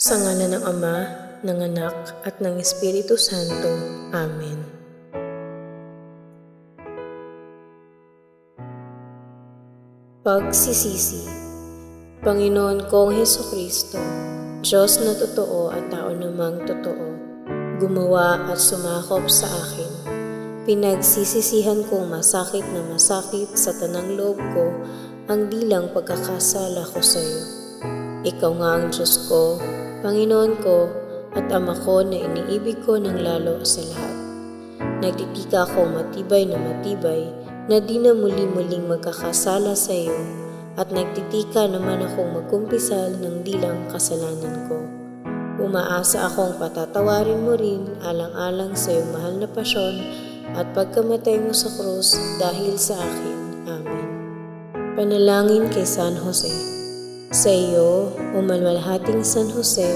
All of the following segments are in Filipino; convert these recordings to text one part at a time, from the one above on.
Sa ngalan ng Ama, ng Anak, at ng Espiritu Santo. Amen. Pagsisisi. Panginoon kong Hesukristo, Diyos na totoo at tao namang totoo, gumawa at sumakop sa akin. Pinagsisisihan kong masakit na masakit sa tanang loob ko ang dilang pagkakasala ko sa iyo. Ikaw nga ang Diyos ko, Panginoon ko, at Ama ko na iniibig ko ng lalo sa lahat. Nagtitika akong matibay na di na muli-muling magkakasala sa iyo, at nagtitika naman akong magkumpisal ng dilang kasalanan ko. Umaasa akong patatawarin mo rin alang-alang sa iyong mahal na pasyon at pagkamatay mo sa krus dahil sa akin. Amen. Panalangin kay San Jose. Sa iyo, o malwalhating San Jose,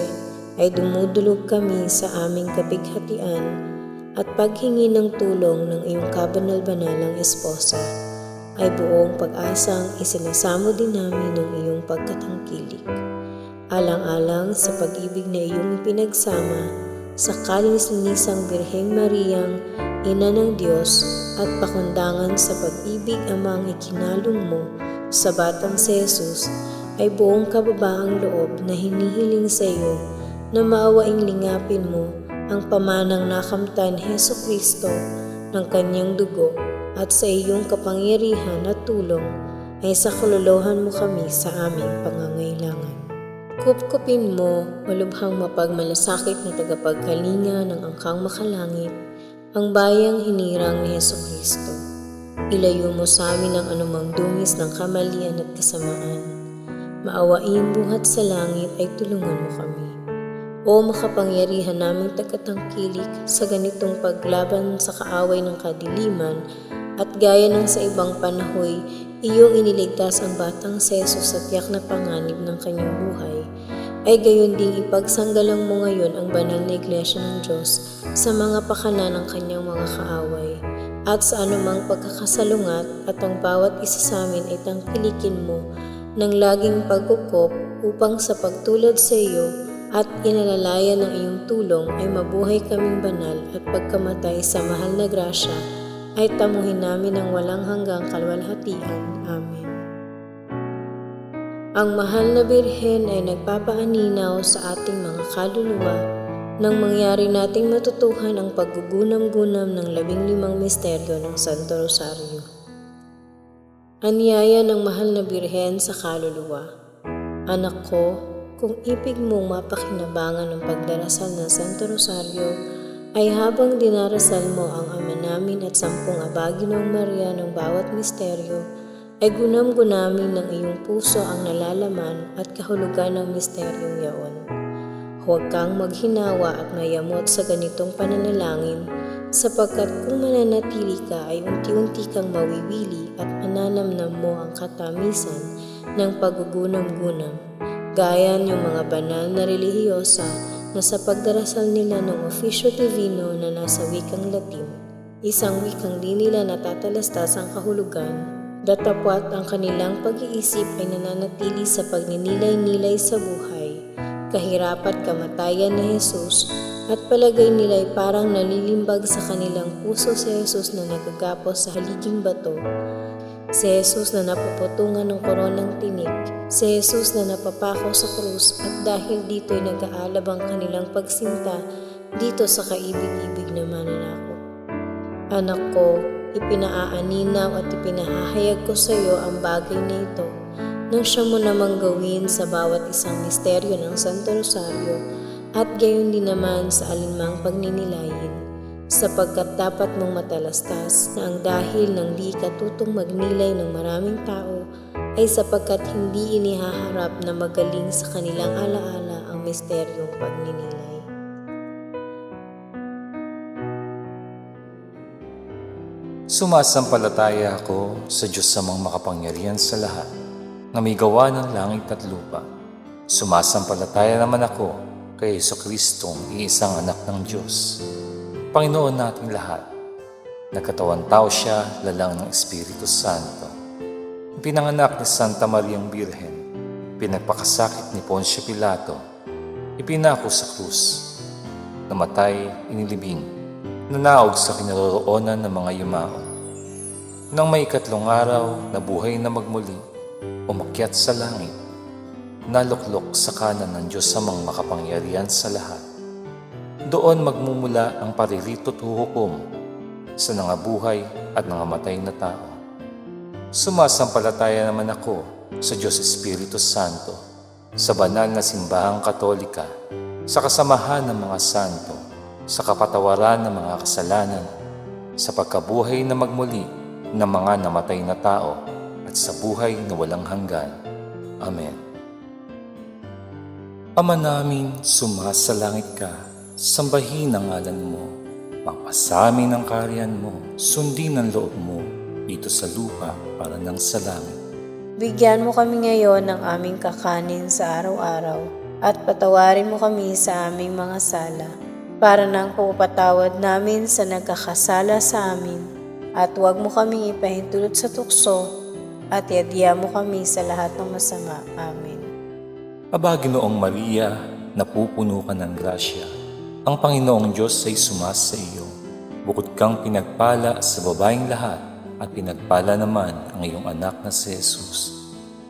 ay dumudulog kami sa aming kapighatian at paghingi ng tulong ng iyong kabanal-banalang esposa, ay buong pag-asang isinasamo din namin ng iyong pagkatangkilik. Alang-alang sa pag-ibig na iyong ipinagsama sa kalinis-linisang Birheng Mariang, Ina ng Diyos, at pakundangan sa pag-ibig amang ikinalong mo sa batang si Jesus, ay buong kababaang loob na hinihiling sa iyo na maawaing lingapin mo ang pamanang nakamtan Hesukristo ng kanyang dugo, at sa iyong kapangyarihan at tulong ay saklolohan mo kami sa aming pangangailangan. Kupkupin mo, malubhang mapagmalasakit na tagapagkalinga ng angkang makalangit, ang bayang hinirang ni Hesukristo. Ilayo mo sa amin ang anumang dungis ng kamalian at kasamaan. Maawain buhat sa langit ay tulungan mo kami. O makapangyarihan naming tagatangkilik sa ganitong paglaban sa kaaway ng kadiliman, at gaya ng sa ibang panahoy, iyong iniligtas ang batang si Jesus sa tiyak na panganib ng kanyang buhay, ay gayon ding ipagsanggalang mo ngayon ang banal na Iglesia ng Diyos sa mga pakana ng kanyang mga kaaway, at sa anumang pagkakasalungat, at ang bawat isa sa amin ay tangkilikin mo ng laging pagkukop upang sa pagtulad sa iyo at inalalayan ng iyong tulong ay mabuhay kaming banal, at pagkamatay sa mahal na grasya ay tamuhin namin ang walang hanggang kalwalhatian. Amen. Ang mahal na Birhen ay nagpapaaninaw sa ating mga kaluluwa nang mangyari nating matutuhan ang paggugunam-gunam ng 15 misteryo ng Santo Rosario. Anyaya ng mahal na Birhen sa kaluluwa. Anak ko, kung ibig mong mapakinabangan ng pagdarasal ng Santo Rosario, ay habang dinarasal mo ang Ama namin at 10 Abaginong Maria ng bawat misteryo, ay gunam-gunamin ng iyong puso ang nalalaman at kahulugan ng misteryong yaon. Huwag kang maghinawa at mayamot sa ganitong pananalangin, sapagkat kung mananatili ka ay unti-unti kang mawiwili at mananamnam mo ang katamisan ng paggugunam-gunam, gaya yung mga banal na relihiyosa na sa pagdarasal nila ng Officio Divino na nasa wikang Latin, isang wikang di nila natatalastas ang kahulugan, datapwat ang kanilang pag-iisip ay nananatili sa pagninilay-nilay sa buhay, kahirap at kamatayan ni Jesus, at palagay nila ay parang nalilimbag sa kanilang puso si Jesus na nagagapos sa haliging bato, si Jesus na napuputungan ng koronang tinik, si Jesus na napapako sa krus, at dahil dito ay nag-aalab ang kanilang pagsinta dito sa kaibig-ibig na mananakop. Anak ko, ipinaaaninaw at ipinahahayag ko sa iyo ang bagay na ito nang siya mo namang gawin sa bawat isang misteryo ng Santo Rosario, at gayon din naman sa alinmang pagninilayin, sapagkat dapat mong matalastas na ang dahil ng di katutong magnilay ng maraming tao ay sapagkat hindi inihaharap na magaling sa kanilang alaala ang misteryong pagninilay. Sumasampalataya ako sa Diyos Amang makapangyarihan sa lahat, na may gawa ng langit at lupa. Sumasampalataya naman ako kay Jesucristong iisang anak ng Diyos, Panginoon nating lahat. Nagkatawan tao siya, lalang ng Espiritu Santo. Pinanganak ni Santa Mariang Birhen, pinagpakasakit ni Poncio Pilato, ipinako sa krus, namatay, inilibing, nanaog sa kinaroroonan ng mga yumao. Nang may ikatlong araw, nabuhay na magmuli, umakyat sa langit, naluklok sa kanan ng Diyos Amang makapangyarihan sa lahat. Doon magmumula ang paririto't huhukom sa nangabuhay at nangamatay na tao. Sumasampalataya naman ako sa Diyos Espiritu Santo, sa banal na simbahang katolika, sa kasamahan ng mga santo, sa kapatawaran ng mga kasalanan, sa pagkabuhay na magmuli ng mga namatay na tao, at sa buhay na walang hanggan. Amen. Ama namin, sumasalangit ka, sambahin ang ngalan mo, magpasamin ang kaharian mo, sundin ang loob mo, dito sa lupa para ng sa langit. Bigyan mo kami ngayon ng aming kakanin sa araw-araw at patawarin mo kami sa aming mga sala para ng pagpapatawad namin sa nagkakasala sa amin, at huwag mo kaming ipahintulot sa tukso at iadya mo kami sa lahat ng masama. Amen. Aba, Ginoong Maria, napupuno ka ng grasya. Ang Panginoong Diyos ay sumas sa iyo. Bukod kang pinagpala sa babaeng lahat, at pinagpala naman ang iyong anak na si Jesus.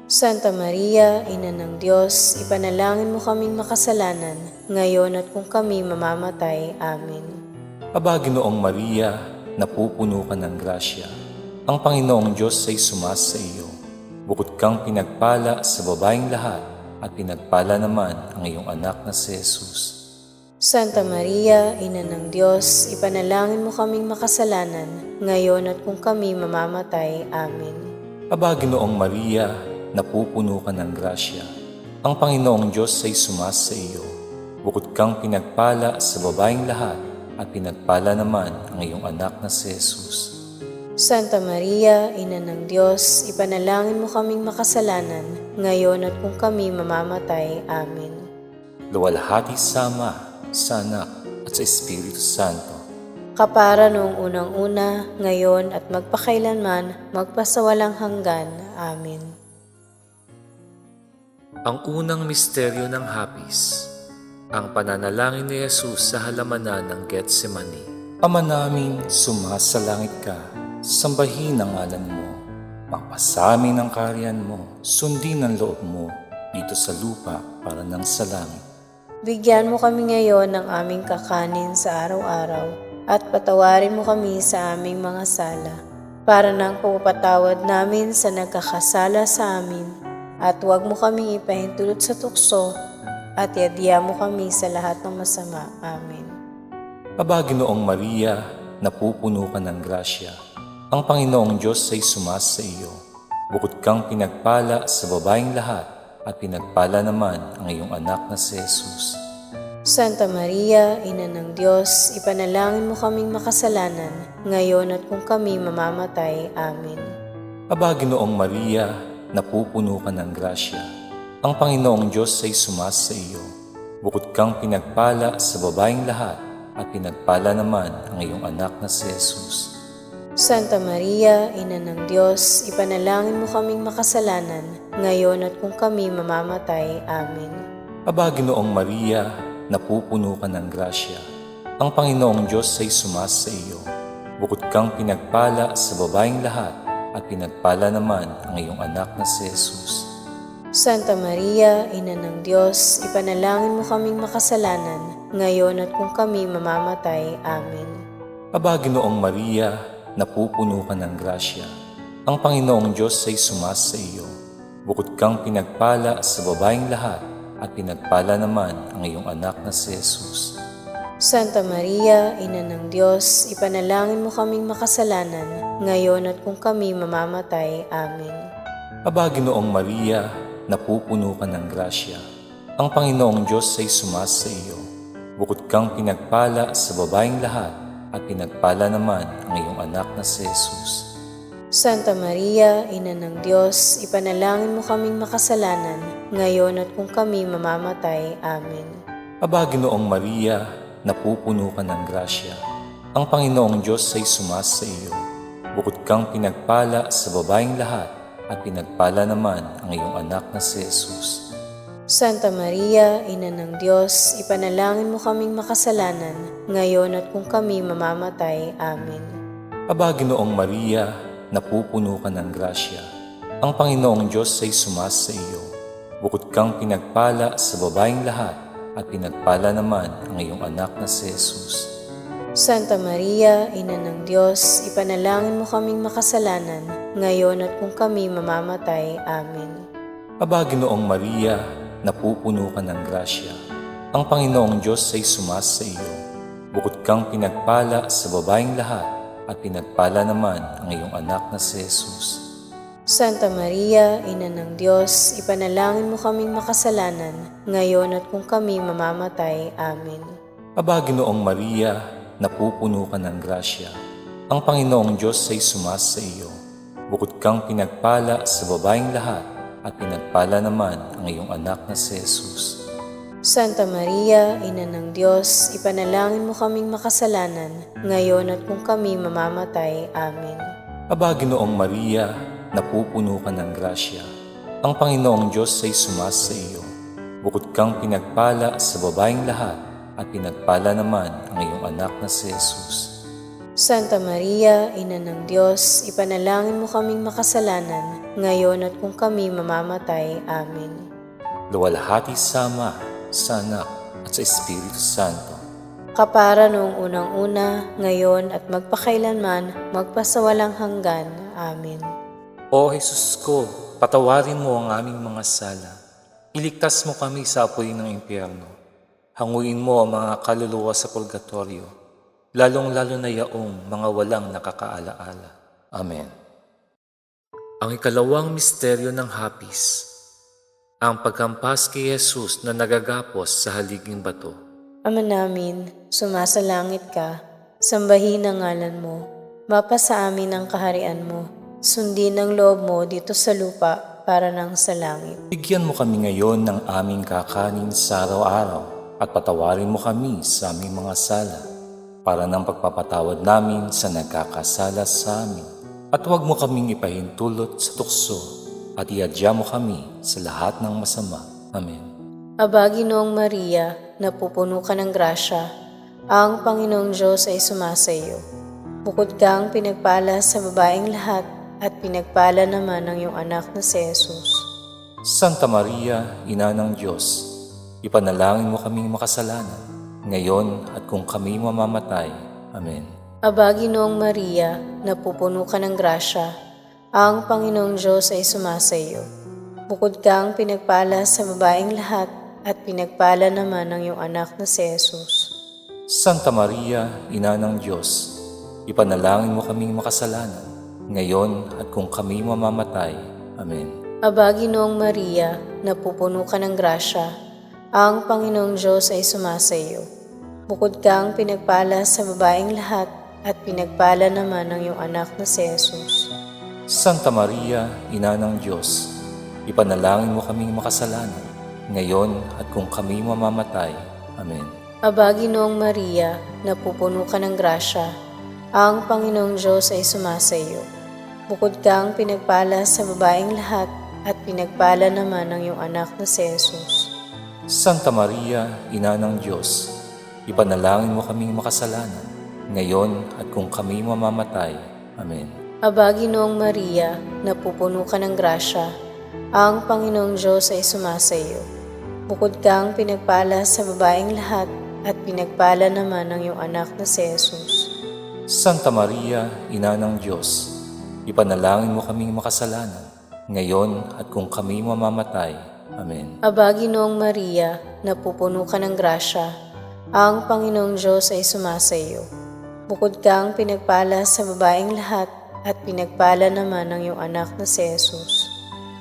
Santa Maria, Ina ng Diyos, ipanalangin mo kaming makasalanan, ngayon at kung kami mamamatay. Amen. Aba, Ginoong Maria, napupuno ka ng grasya. Ang Panginoong Diyos ay sumas sa iyo. Bukod kang pinagpala sa babaeng lahat, at pinagpala naman ang iyong anak na si Jesus. Santa Maria, Ina ng Diyos, ipanalangin mo kaming makasalanan, ngayon at kung kami mamamatay. Amen. Aba, Ginoong Maria, napupuno ka ng grasya. Ang Panginoong Diyos ay sumas sa iyo. Bukod kang pinagpala sa babaeng lahat, at pinagpala naman ang iyong anak na si Jesus. Santa Maria, Ina ng Diyos, ipanalangin mo kaming makasalanan, ngayon at kung kami mamamatay. Amen. Luwalhati sa Ama, sa Anak, at sa Espiritu Santo. Kapara noong unang-una, ngayon at magpakailanman, magpasawalang hanggan. Amen. Ang unang misteryo ng hapis, ang pananalangin ni Jesus sa halamanan ng Getsemani. Ama namin, sumasalangit ka, sambahin ang ngalan mo, magpasamin ang kaharian mo, sundin ang loob mo, dito sa lupa para ng sa langit. Bigyan mo kami ngayon ng aming kakanin sa araw-araw at patawarin mo kami sa aming mga sala para ng pagpapatawad namin sa nagkakasala sa amin, at huwag mo kaming ipahintulot sa tukso at iadya mo kami sa lahat ng masama. Amen. Aba, Ginoong Maria, napupuno ka ng grasya. Ang Panginoong Diyos ay sumas sa iyo. Bukod kang pinagpala sa babaeng lahat, at pinagpala naman ang iyong anak na si Jesus. Santa Maria, Ina ng Diyos, ipanalangin mo kaming makasalanan, ngayon at kung kami mamamatay. Amen. Aba, Ginoong Maria, napupuno ka ng grasya. Ang Panginoong Diyos ay sumas sa iyo. Bukod kang pinagpala sa babaeng lahat, at pinagpala naman ang iyong anak na si Jesus. Santa Maria, Ina ng Diyos, ipanalangin mo kaming makasalanan, ngayon at kung kami mamamatay. Amen. Aba, Ginoong Maria, napupuno ka ng grasya. Ang Panginoong Diyos ay sumas sa iyo. Bukod kang pinagpala sa babaeng lahat, at pinagpala naman ang iyong anak na si Jesus. Santa Maria, Ina ng Diyos, ipanalangin mo kaming makasalanan, ngayon at kung kami mamamatay. Amen. Aba, Ginoong Maria, napupuno ka ng grasya. Ang Panginoong Diyos ay sumas sa iyo. Bukod kang pinagpala sa babaeng lahat, at pinagpala naman ang iyong anak na si Jesus. Santa Maria, Ina ng Diyos, ipanalangin mo kaming makasalanan, ngayon at kung kami mamamatay. Amen. Aba, Ginoong Maria, napupuno ka ng grasya. Ang Panginoong Diyos ay sumas sa iyo. Bukod kang pinagpala sa babaeng lahat, at pinagpala naman ang iyong anak na si Jesus. Santa Maria, Ina ng Diyos, ipanalangin mo kaming makasalanan, ngayon at kung kami mamamatay. Amen. Aba, Ginoong Maria, napupuno ka ng grasya. Ang Panginoong Diyos ay sumas sa iyo. Bukod kang pinagpala sa babaeng lahat, at pinagpala naman ang iyong anak na si Jesus. Santa Maria, Ina ng Diyos, ipanalangin mo kaming makasalanan, ngayon at kung kami mamamatay. Amen. Aba, Ginoong Maria, napupuno ka ng grasya. Ang Panginoong Diyos ay sumasa iyo. Bukod kang pinagpala sa babaeng lahat, at pinagpala naman ang iyong anak na si Jesus. Santa Maria, Ina ng Diyos, ipanalangin mo kaming makasalanan, ngayon at kung kami mamamatay. Amen. Aba, Ginoong Maria, napupuno ka ng grasya. Ang Panginoong Diyos ay sumasa iyo. Bukod kang pinagpala sa babaeng lahat, at pinagpala naman ang iyong anak na si Jesus. Santa Maria, Ina ng Diyos, ipanalangin mo kaming makasalanan, ngayon at kung kami mamamatay. Amen. Aba, Ginoong Maria, napupuno ka ng grasya. Ang Panginoong Diyos ay sumasa iyo. Bukod kang pinagpala sa babaeng lahat, at pinagpala naman ang iyong anak na si Jesus. Santa Maria, Ina ng Diyos, ipanalangin mo kaming makasalanan, ngayon at kung kami mamamatay. Amen. Aba, Ginoong Maria, napupuno ka ng grasya. Ang Panginoong Diyos ay sumasa iyo. Bukod kang pinagpala sa babaeng lahat, at pinagpala naman ang iyong anak na si Jesus. Santa Maria, Ina ng Diyos, ipanalangin mo kaming makasalanan, ngayon at kung kami mamamatay. Amen. Luwalhati sa Ama, sa Anak, at sa Espiritu Santo. Kapara noong unang-una, ngayon at magpakailanman, magpasawalang hanggan. Amen. O Jesus ko, patawarin mo ang aming mga sala. Iligtas mo kami sa apoy ng impyerno. Hanguin mo ang mga kaluluwa sa purgatorio, lalong-lalo na yaong mga walang nakakaalaala. Amen. Ang ikalawang misteryo ng hapis, ang pagkampas kay Jesus na nagagapos sa haliging bato. Ama namin, sumasalangit ka, sambahin ang ngalan mo, mapasa amin ang kaharian mo, sundin ang loob mo dito sa lupa para nang sa langit. Bigyan mo kami ngayon ng aming kakanin sa araw-araw, at patawarin mo kami sa aming mga sala, para ng pagpapatawad namin sa nagkakasala sa amin. At huwag mo kaming ipahintulot sa tukso, at iadya mo kami sa lahat ng masama. Amen. Aba, Ginoong Maria, napupuno ka ng grasya, ang Panginoong Diyos ay sumasa iyo. Bukod kang pinagpala sa babaeng lahat, at pinagpala naman ang iyong anak na si Jesus. Santa Maria, Ina ng Diyos, ipanalangin mo kaming makasalanan, ngayon at kung kami mamamatay. Amen. Aba, Ginoong Maria, napupuno ka ng grasya, ang Panginoong Diyos ay sumasa iyo. Bukod kang pinagpala sa babaeng lahat, at pinagpala naman ang iyong anak na si Jesus. Santa Maria, Ina ng Diyos, ipanalangin mo kaming makasalanan, ngayon at kung kami mamamatay. Amen. Aba, Ginoong Maria, napupuno ka ng grasya, ang Panginoong Diyos ay sumasa iyo. Bukod kang pinagpala sa babaeng lahat, at pinagpala naman ang iyong anak na si Jesus. Santa Maria, Ina ng Diyos, ipanalangin mo kaming makasalanan, ngayon at kung kami mamamatay. Amen. Aba, Ginoong Maria, napupuno ka ng grasya, ang Panginoong Diyos ay sumasa iyo. Bukod kang pinagpala sa babaeng lahat, at pinagpala naman ang iyong anak na si Jesus. Santa Maria, Ina ng Diyos, ipanalangin mo kaming makasalanan, ngayon at kung kami mamamatay. Amen. Aba, Ginoong Maria, napupuno ka ng grasya, ang Panginoong Diyos ay sumasa iyo. Bukod kang pinagpala sa babaeng lahat, at pinagpala naman ang iyong anak na si Jesus. Santa Maria, Ina ng Diyos, ipanalangin mo kaming makasalanan, ngayon at kung kami mamamatay. Amen. Aba, Ginoong Maria, napupuno ka ng grasya, ang Panginoong Diyos ay sumasa iyo. Bukod kang pinagpala sa babaeng lahat, at pinagpala naman ang iyong anak na si Jesus.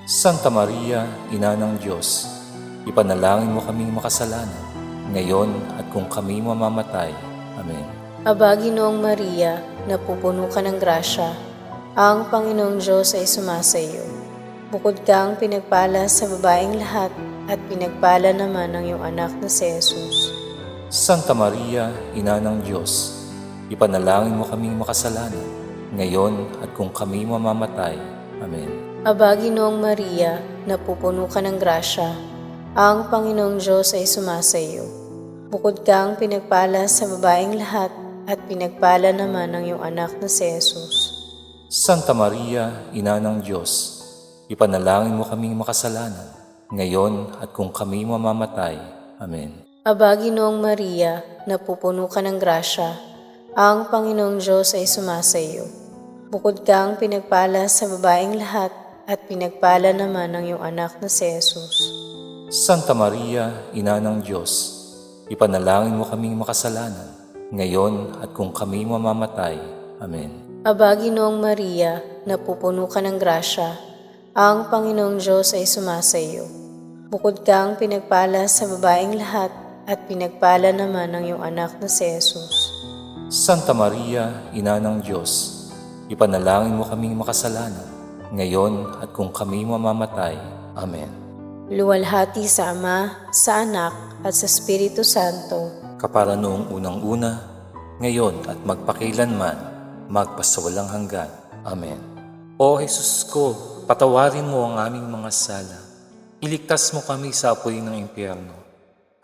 Santa Maria, Ina ng Diyos, ipanalangin mo kaming makasalanan, ngayon at kung kami mamamatay. Amen. Aba, Ginoong Maria, napupuno ka ng grasya, ang Panginoong Diyos ay sumasa iyo. Bukod kang pinagpala sa babaeng lahat, at pinagpala naman ang iyong anak na si Jesus. Santa Maria, Ina ng Diyos, ipanalangin mo kaming makasalanan, ngayon at kung kami mamamatay. Amen. Aba, Ginoong Maria, napupuno ka ng grasya, Ang Panginoong Diyos ay sumasa iyo. Bukod kang pinagpala sa babaeng lahat at pinagpala naman ang iyong anak na si Jesus. Santa Maria, Ina ng Diyos, ipanalangin mo kaming makasalanan, ngayon at kung kami mamamatay. Amen. Aba, Ginoong Maria, napupuno ka ng grasya, ang Panginoong Diyos ay sumasa iyo. Bukod kang pinagpala sa babaeng lahat at pinagpala naman ang iyong anak na si Jesus. Santa Maria, Ina ng Diyos, ipanalangin mo kaming makasalanan, ngayon at kung kami mamamatay. Amen. Aba, Ginoong Maria, napupuno ka ng grasya, ang Panginoong Diyos ay sumasa iyo. Bukod kang pinagpala sa babaeng lahat at pinagpala naman ang iyong anak na si Jesus. Santa Maria, Ina ng Diyos, ipanalangin mo kaming makasalanan, ngayon at kung kami mamamatay. Amen. Luwalhati sa Ama, sa Anak, at sa Espiritu Santo. Kapara noong unang-una, ngayon at magpakailanman, magpasawalang hanggan. Amen. O Jesus ko, patawarin mo ang aming mga sala. Iligtas mo kami sa apoy ng impyerno.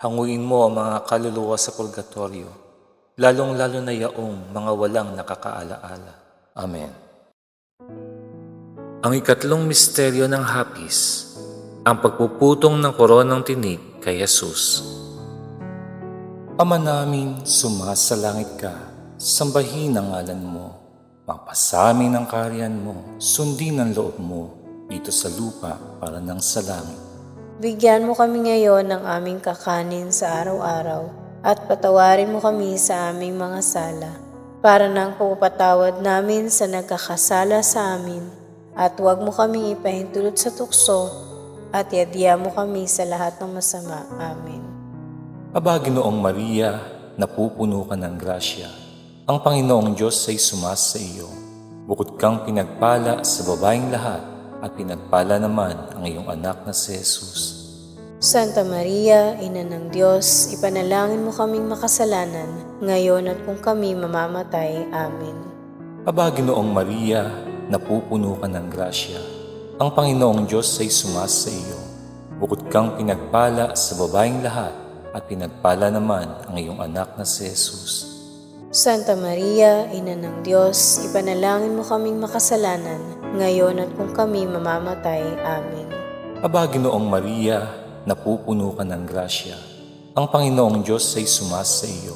Hanguin mo ang mga kaluluwa sa purgatorio, lalong-lalo na yaong mga walang nakakaalaala. Amen. Ang ikatlong misteryo ng hapis, ang pagpuputong ng koronang tinik kay Jesus. Ama namin, sumasalangit ka, sambahin ang ngalan mo, mapasamin ang kaharian mo, sundin ang loob mo, dito sa lupa para ng sa langit. Bigyan mo kami ngayon ng aming kakanin sa araw-araw at patawarin mo kami sa aming mga sala, para ng pagpapatawad namin sa nagkakasala sa amin, at huwag mo kaming ipahintulot sa tukso, at yadya mo kami sa lahat ng masama. Amen. Aba, Ginoong Maria, napupuno ka ng grasya. Ang Panginoong Diyos ay sumasa iyo. Bukod kang pinagpala sa babaeng lahat, at pinagpala naman ang iyong anak na si Jesus. Santa Maria, Ina ng Diyos, ipanalangin mo kaming makasalanan, ngayon at kung kami mamamatay. Amen. Aba, Ginoong Maria, napupuno ka ng grasya. Ang Panginoong Diyos ay sumasa iyo. Bukod kang pinagpala sa babaeng lahat, at pinagpala naman ang iyong anak na si Jesus. Santa Maria, Ina ng Diyos, ipanalangin mo kaming makasalanan, ngayon at kung kami mamamatay. Amen. Aba, Ginoong Maria, napupuno ka ng grasya. Ang Panginoong Diyos ay sumasa iyo.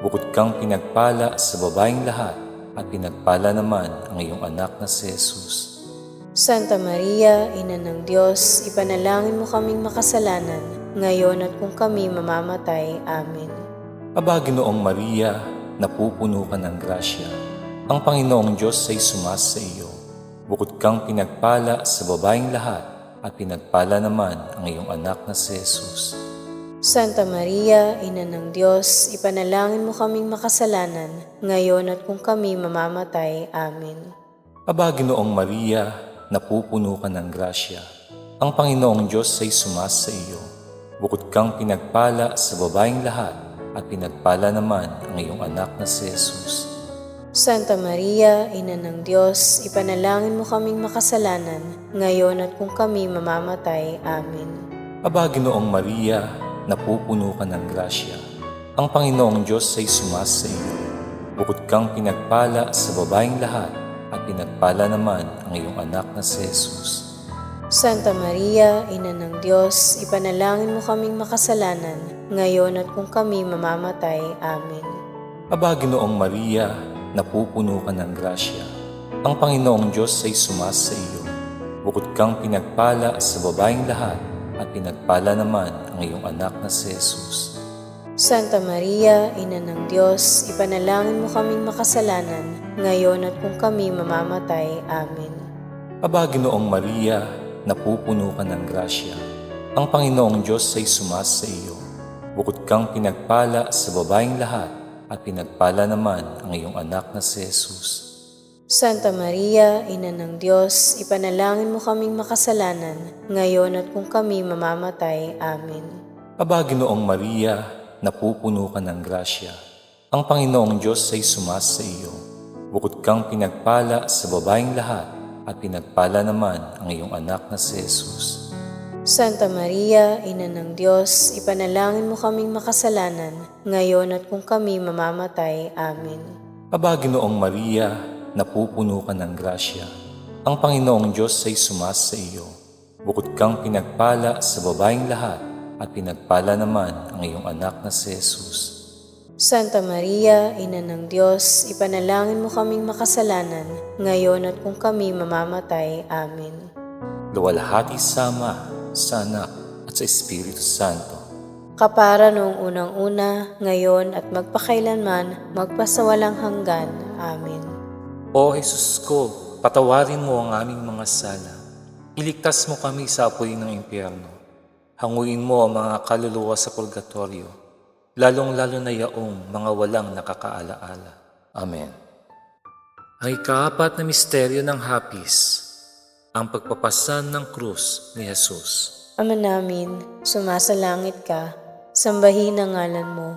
Bukod kang pinagpala sa babaeng lahat, at pinagpala naman ang iyong anak na si Jesus. Santa Maria, Ina ng Diyos, ipanalangin mo kaming makasalanan, ngayon at kung kami mamamatay. Amen. Aba, Ginoong Maria, napupuno ka ng grasya. Ang Panginoong Diyos ay sumasa iyo. Bukod kang pinagpala sa babaeng lahat, at pinagpala naman ang iyong anak na si Jesus. Santa Maria, Ina ng Diyos, ipanalangin mo kaming makasalanan, ngayon at kung kami mamamatay. Amen. Aba, Ginoong Maria, napupuno ka ng grasya. Ang Panginoong Diyos ay sumasa iyo. Bukod kang pinagpala sa babaeng lahat, at pinagpala naman ang iyong anak na si Jesus. Santa Maria, Ina ng Diyos, ipanalangin mo kaming makasalanan, ngayon at kung kami mamamatay. Amen. Aba, Ginoong Maria, napupuno ka ng grasya. Ang Panginoong Diyos ay sumasa iyo. Bukod kang pinagpala sa babaeng lahat, at pinagpala naman ang iyong anak na si Jesus. Santa Maria, Ina ng Diyos, ipanalangin mo kaming makasalanan, ngayon at kung kami mamamatay. Amen. Aba, Ginoong Maria, napupuno ka ng grasya. Ang Panginoong Diyos ay sumasa iyo. Bukod kang pinagpala sa babaeng lahat, at pinagpala naman ang iyong anak na si Jesus. Santa Maria, Ina ng Diyos, ipanalangin mo kaming makasalanan, ngayon at kung kami mamamatay. Amen. Aba, Ginoong Maria, napupuno ka ng grasya. Ang Panginoong Diyos ay sumasa iyo. Bukod kang pinagpala sa babaeng lahat, at pinagpala naman ang iyong anak na si Jesus. Santa Maria, Ina ng Diyos, ipanalangin mo kaming makasalanan, ngayon at kung kami mamamatay. Amen. Aba, Ginoong Maria, napupuno ka ng grasya. Ang Panginoong Diyos ay sumasa iyo. Bukod kang pinagpala sa babaeng lahat, at pinagpala naman ang iyong anak na si Jesus. Santa Maria, Ina ng Diyos, ipanalangin mo kaming makasalanan, ngayon at kung kami mamamatay. Amen. Aba, Ginoong Maria, napupuno ka ng grasya. Ang Panginoong Diyos ay sumas sa iyo. Bukod kang pinagpala sa babaeng lahat, at pinagpala naman ang iyong anak na si Jesus. Santa Maria, Ina ng Diyos, ipanalangin mo kaming makasalanan, ngayon at kung kami mamamatay. Amen. Luwalhati sa Ama, sa Anak, at sa Espiritu Santo. Kapara noong unang-una, ngayon at magpakailanman, magpasawalang hanggan. Amen. O Jesus ko, patawarin mo ang aming mga sala. Iligtas mo kami sa apoy ng impyerno. Hanguin mo ang mga kaluluwa sa purgatorio, lalong-lalo na yaong mga walang nakakaalaala. Amen. Ang ikaapat na misteryo ng hapis, ang pagpapasan ng krus ni Jesus. Ama namin, sumasalangit ka, sambahin ang ngalan mo,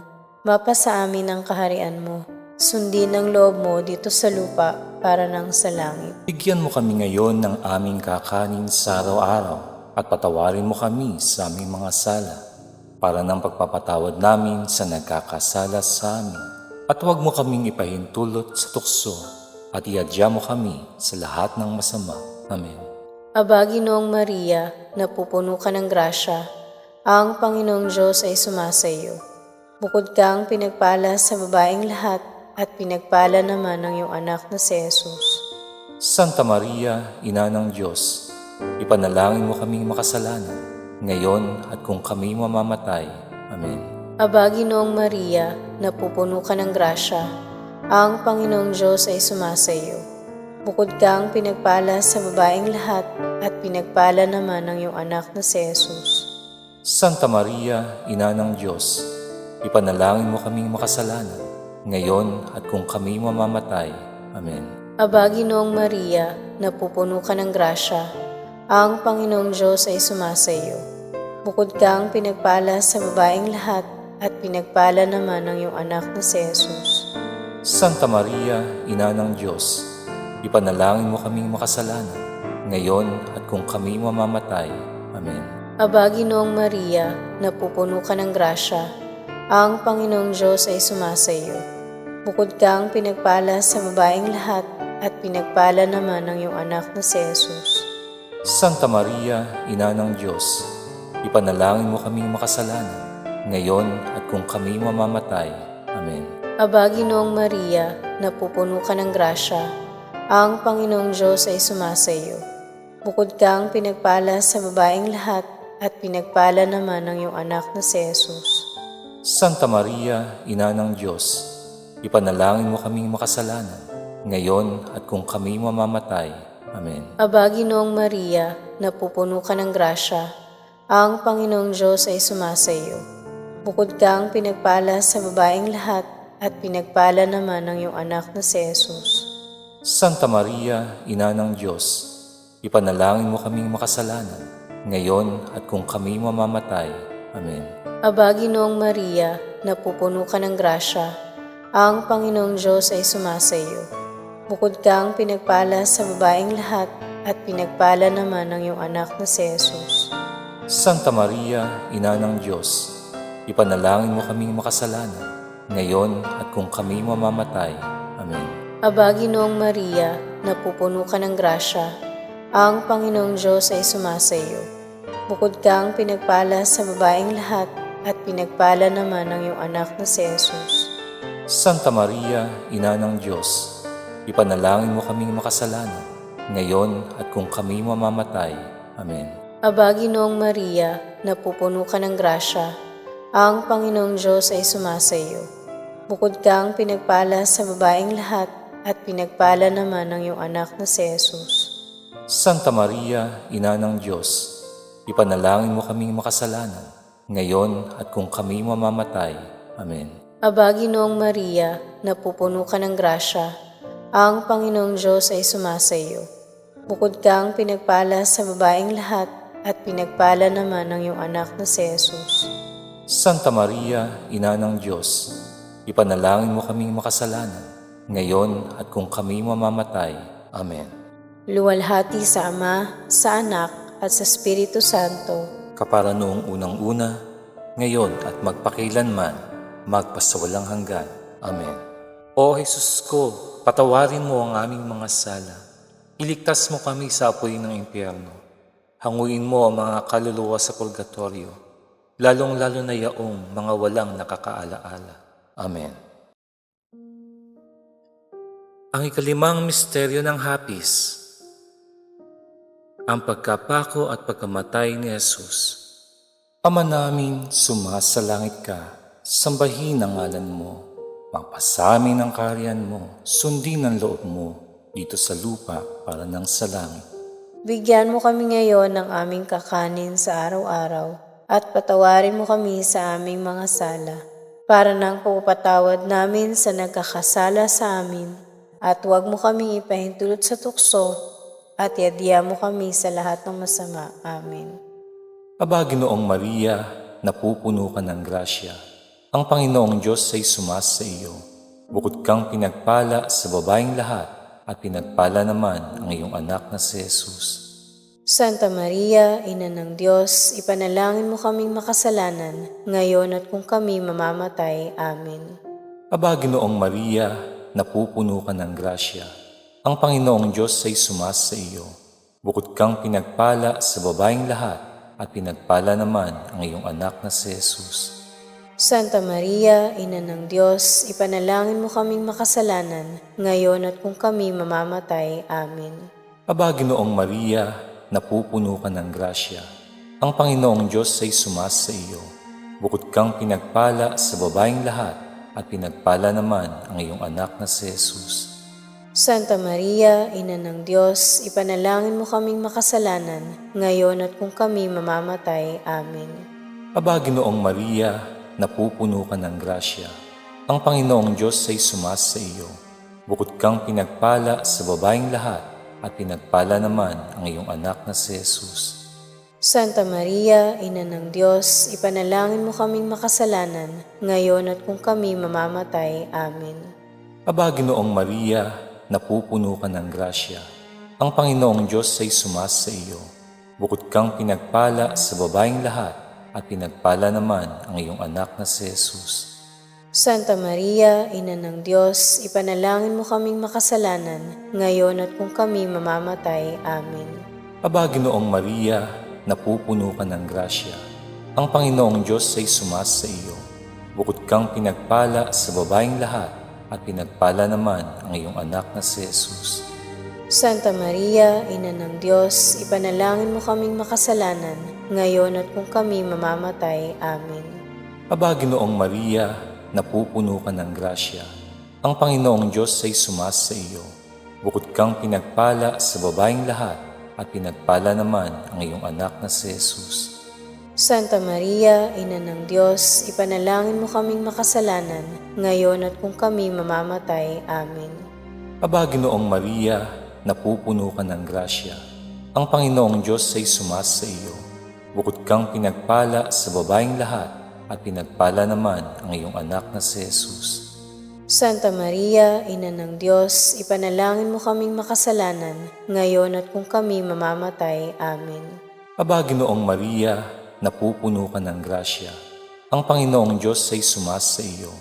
mapasa amin ang kaharian mo, sundin ang loob mo dito sa lupa para nang sa langit. Bigyan mo kami ngayon ng aming kakanin sa araw-araw at patawarin mo kami sa aming mga sala para ng pagpapatawad namin sa nagkakasala sa amin. At huwag mo kaming ipahintulot sa tukso at iadya mo kami sa lahat ng masama. Amen. Aba, Ginoong Maria, napupuno ka ng grasya, ang Panginoong Diyos ay sumasa iyo. Bukod kang pinagpala sa babaeng lahat, at pinagpala naman ang iyong anak na si Jesus. Santa Maria, Ina ng Diyos, ipanalangin mo kaming makasalanan, ngayon at kung kami mamamatay. Amen. Aba, Ginoong Maria, napupuno ka ng grasya, ang Panginoong Diyos ay sumasa iyo. Bukod kang pinagpala sa babaeng lahat, at pinagpala naman ang iyong anak na si Jesus. Santa Maria, Ina ng Diyos, ipanalangin mo kaming makasalanan, ngayon at kung kami mamamatay. Amen. Aba, Ginoong Maria, napupuno ka ng grasya, ang Panginoong Diyos ay sumasa iyo. Bukod kang pinagpala sa babaeng lahat, at pinagpala naman ang iyong anak na si Jesus. Santa Maria, Ina ng Diyos, ipanalangin mo kaming makasalanan, ngayon at kung kami mamamatay. Amen. Aba, Ginoong Maria, napupuno ka ng grasya, ang Panginoong Diyos ay sumasa iyo. Bukod kang pinagpala sa babaeng lahat, at pinagpala naman ang iyong anak na si Jesus. Santa Maria, Ina ng Diyos, ipanalangin mo kaming makasalanan, ngayon at kung kami mamamatay. Amen. Aba, Ginoong Maria, napupuno ka ng grasya, ang Panginoong Diyos ay sumasa iyo. Bukod kang pinagpala sa babaeng lahat, at pinagpala naman ang iyong anak na si Jesus. Santa Maria, Ina ng Diyos, ipanalangin mo kaming makasalanan, ngayon at kung kami mamamatay. Amen. Aba, Ginoong Maria, napupuno ka ng grasya, ang Panginoong Diyos ay sumasa iyo. Bukod kang pinagpala sa babaeng lahat, at pinagpala naman ang iyong anak na si Jesus. Santa Maria, Ina ng Diyos, ipanalangin mo kaming makasalanan, ngayon at kung kami mamamatay. Amen. Aba, Ginoong Maria, napupuno ka ng grasya, ang Panginoong Diyos ay sumasa iyo. Bukod kang pinagpala sa babaeng lahat, at pinagpala naman ang iyong anak na si Jesus. Santa Maria, Ina ng Diyos, ipanalangin mo kaming makasalanan, ngayon at kung kami mamamatay. Amen. Aba, Ginoong Maria, napupuno ka ng grasya, ang Panginoong Diyos ay sumasa iyo. Bukod kang pinagpala sa babaeng lahat, at pinagpala naman ang iyong anak na si Jesus. Santa Maria, Ina ng Diyos, ipanalangin mo kaming makasalanan, ngayon at kung kami mamamatay. Amen. Aba, Ginoong Maria, napupuno ka ng grasya, ang Panginoong Diyos ay sumasa iyo. Bukod kang pinagpala sa babaeng lahat, at pinagpala naman ang iyong anak na si Jesus. Santa Maria, Ina ng Diyos, ipanalangin mo kaming makasalanan, ngayon at kung kami mamamatay. Amen. Aba, Ginoong Maria, napupuno ka ng grasya, ang Panginoong Diyos ay sumasa iyo. Bukod kang pinagpala sa babaeng lahat, at pinagpala naman ang iyong anak na si Jesus. Santa Maria, Ina ng Diyos, ipanalangin mo kaming makasalanan, ngayon at kung kami mamamatay. Amen. Luwalhati sa Ama, sa Anak, at sa Espiritu Santo, kapara noong unang-una, ngayon at magpakailanman, magpasawalang hanggan. Amen. O Jesus ko, patawarin mo ang aming mga sala. Iligtas mo kami sa apoy ng impyerno. Hanguin mo ang mga kaluluwa sa purgatorio, lalong-lalo na yaong mga walang nakakaalaala. Amen. Ang ikalimang misteryo ng hapis, ang pagkapako at pagkamatay ni Jesus. Ama namin, sumasalangit ka, sambahin ang ngalan mo, mapasamin ang kaharian mo, sundin ang loob mo, dito sa lupa para ng sa langit. Bigyan mo kami ngayon ng aming kakanin sa araw-araw at patawarin mo kami sa aming mga sala para ng pagpapatawad namin sa nagkakasala sa amin at huwag mo kaming ipahintulot sa tukso at yadya mo kami sa lahat ng masama. Amen. Aba, Ginoong Maria, napupuno ka ng grasya. Ang Panginoong Diyos ay sumasa iyo. Bukod kang pinagpala sa babaeng lahat at pinagpala naman ang iyong anak na si Jesus. Santa Maria, Ina ng Diyos, ipanalangin mo kaming makasalanan, ngayon at kung kami mamamatay. Amen. Aba, Ginoong Maria, napupuno ka ng grasya. Ang Panginoong Diyos ay sumasa iyo. Bukod kang pinagpala sa babaeng lahat at pinagpala naman ang iyong anak na si Jesus. Santa Maria, Ina ng Diyos, ipanalangin mo kaming makasalanan, ngayon at kung kami mamamatay. Amen. Aba, Ginoong Maria, napupuno ka ng grasya. Ang Panginoong Diyos ay sumasa iyo. Bukod kang pinagpala sa babaeng lahat at pinagpala naman ang iyong anak na si Jesus. Santa Maria, Ina ng Diyos, ipanalangin mo kaming makasalanan, ngayon at kung kami mamamatay. Amen. Aba, Ginoong Maria, napupuno ka ng grasya. Ang Panginoong Diyos ay sumasa iyo. Bukod kang pinagpala sa babaeng lahat at pinagpala naman ang iyong anak na si Jesus. Santa Maria, Ina ng Diyos, ipanalangin mo kaming makasalanan, ngayon at kung kami mamamatay. Amen. Aba, Ginoong Maria, napupuno ka ng grasya. Ang Panginoong Diyos ay sumasa iyo. Bukod kang pinagpala sa babaeng lahat at pinagpala naman ang iyong anak na si Jesus. Santa Maria, Ina ng Diyos, ipanalangin mo kaming makasalanan, ngayon at kung kami mamamatay. Amen. Aba, Ginoong Maria, napupuno ka ng grasya. Ang Panginoong Diyos ay sumasa iyo. Bukod kang pinagpala sa babaeng lahat at pinagpala naman ang iyong anak na si Jesus. Santa Maria, Ina ng Diyos, ipanalangin mo kaming makasalanan, ngayon at kung kami mamamatay. Amen. Aba, Ginoong Maria, napupuno ka ng grasya. Ang Panginoong Diyos ay sumasa iyo. Bukod kang pinagpala sa babaeng lahat at pinagpala naman ang iyong anak na si Jesus. Santa Maria, Ina ng Diyos, ipanalangin mo kaming makasalanan, ngayon at kung kami mamamatay. Amen. Aba, Ginoong Maria, napupuno ka ng grasya. Ang Panginoong Diyos ay sumasa iyo. Bukod kang pinagpala sa babaeng lahat at pinagpala naman ang iyong anak na si Jesus. Santa Maria, Ina ng Diyos, ipanalangin mo kaming makasalanan, ngayon at kung kami mamamatay. Amen. Aba, Ginoong Maria, napupuno ka ng grasya. Ang Panginoong Diyos ay sumasa iyo.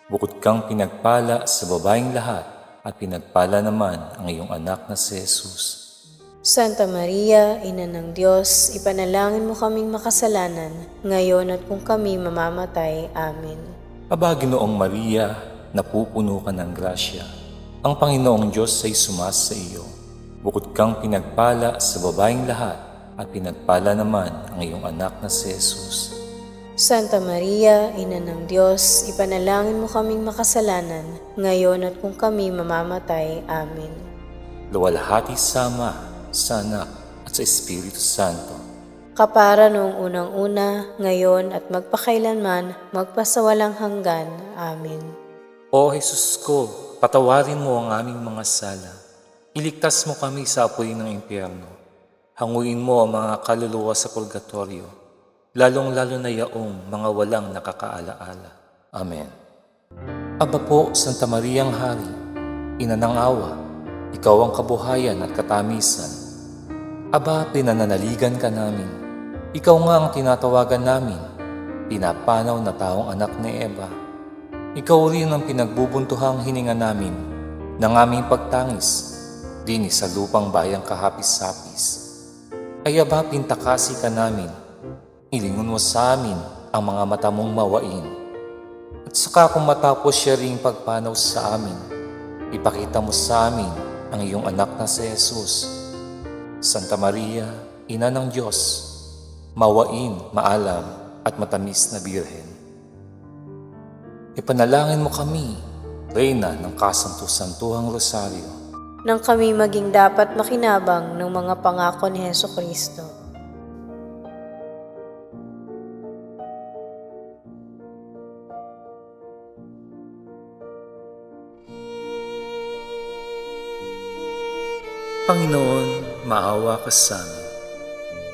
Bukod kang pinagpala sa babaeng lahat at pinagpala naman ang iyong anak na si Jesus. Santa Maria, Ina ng Diyos, ipanalangin mo kaming makasalanan, ngayon at kung kami mamamatay. Amen. Aba, Ginoong Maria, napupuno ka ng grasya. Ang Panginoong Diyos ay sumasa iyo. Bukod kang pinagpala sa babaeng lahat at pinagpala naman ang iyong anak na si Jesus. Santa Maria, Ina ng Diyos, ipanalangin mo kaming makasalanan, ngayon at kung kami mamamatay. Amen. Luwalhati sa Ama, sa Anak, at sa Espiritu Santo. Kapara noong unang-una, ngayon at magpakailanman, magpasawalang hanggan. Amen. O Jesus ko, patawarin mo ang aming mga sala. Iligtas mo kami sa apoy ng impyerno. Hanguin mo ang mga kaluluwa sa purgatorio, lalong-lalo na yaong mga walang nakakaalaala. Amen. Aba po, Santa Mariang Hari, Ina ng Awa, Ikaw ang kabuhayan at katamisan. Aba, pinananaligan ka namin. Ikaw nga ang tinatawagan namin, pinapanaw na taong anak ni Eva. Ikaw rin ang pinagbubuntuhang hininga namin ng aming pagtangis, dinis sa lupang bayang kahapis-hapis. Kaya ba pintakasi ka namin, ilingon mo sa amin ang mga mata mong mawain. At saka kung matapos siya ring pagpanaw sa amin, ipakita mo sa amin ang iyong anak na si Jesus. Santa Maria, Ina ng Diyos, mawain, maalam at matamis na Birhen. Ipanalangin mo kami, Reyna ng Kasanto-Santuhang Rosaryo, nang kami maging dapat makinabang ng mga pangako ni Hesukristo. Panginoon, maawa ka sa amin.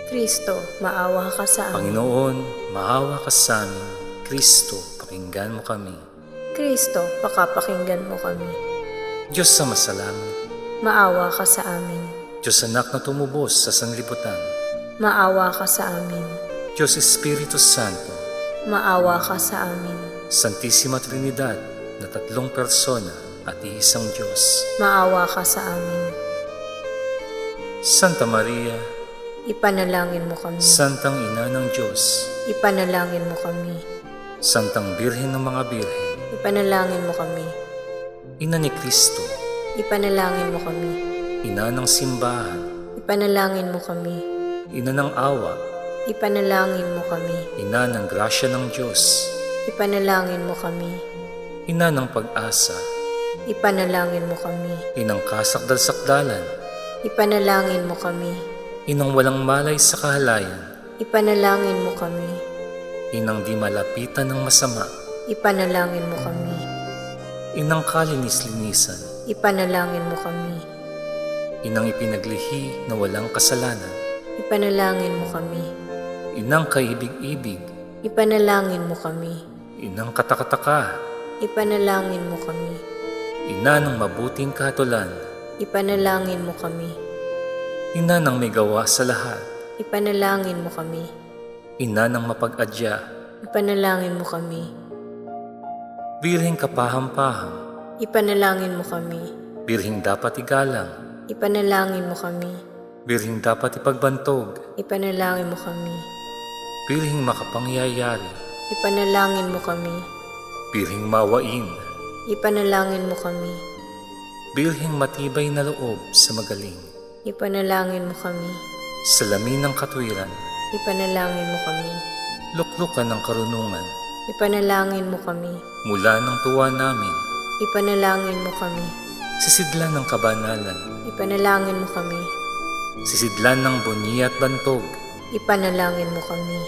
Kristo, maawa ka sa amin. Panginoon, maawa ka sa amin. Kristo, pakinggan mo kami. Kristo, pakapakinggan mo kami. Diyos sa masalangit, Maawa ka sa amin. Diyos anak na tumubos sa sanlibutan, Maawa ka sa amin. Diyos Espiritu Santo, Maawa ka sa amin. Santisima Trinidad na tatlong persona at iisang Diyos. Maawa ka sa amin. Santa Maria, Ipanalangin mo kami. Santang Ina ng Diyos, Ipanalangin mo kami. Santang Birhen ng mga Birhen, Ipanalangin mo kami. Ina ni Kristo, Ipanalangin mo kami. Ina ng simbahan, Ipanalangin mo kami. Ina ng awa, Ipanalangin mo kami. Ina ng grasya ng Diyos, Ipanalangin mo kami. Ina ng pag-asa, Ipanalangin mo kami. Inang kasakdal-sakdalan, Ipanalangin mo kami. Inang walang malay sa kahalayan, Ipanalangin mo kami. Inang di malapitan ng masama, Ipanalangin mo kami. Inang kalinis-linisan, Ipanalangin mo kami. Inang ipinaglihi na walang kasalanan, Ipanalangin mo kami. Inang kaibig-ibig, Ipanalangin mo kami. Inang katakataka, Ipanalangin mo kami. Ina ng mabuting kahatulan, Ipanalangin mo kami. Ina ng may gawa sa lahat, Ipanalangin mo kami. Ina ng mapag-adya, Ipanalangin mo kami. Birheng kapaham-paham, Ipanalangin mo kami. Birheng dapat igalang, Ipanalangin mo kami. Birheng dapat ipagbantog, Ipanalangin mo kami. Birheng makapangyayari, Ipanalangin mo kami. Birheng mawain, Ipanalangin mo kami. Birheng matibay na loob sa magaling, Ipanalangin mo kami. salamin ng katwiran, Ipanalangin mo kami. luklukan ng karunungan, Ipanalangin mo kami. mula ng tuwa namin, Ipanalangin mo kami. sisidlan ng kabanalan, Ipanalangin mo kami. sisidlan ng bunyi at bantog, Ipanalangin mo kami.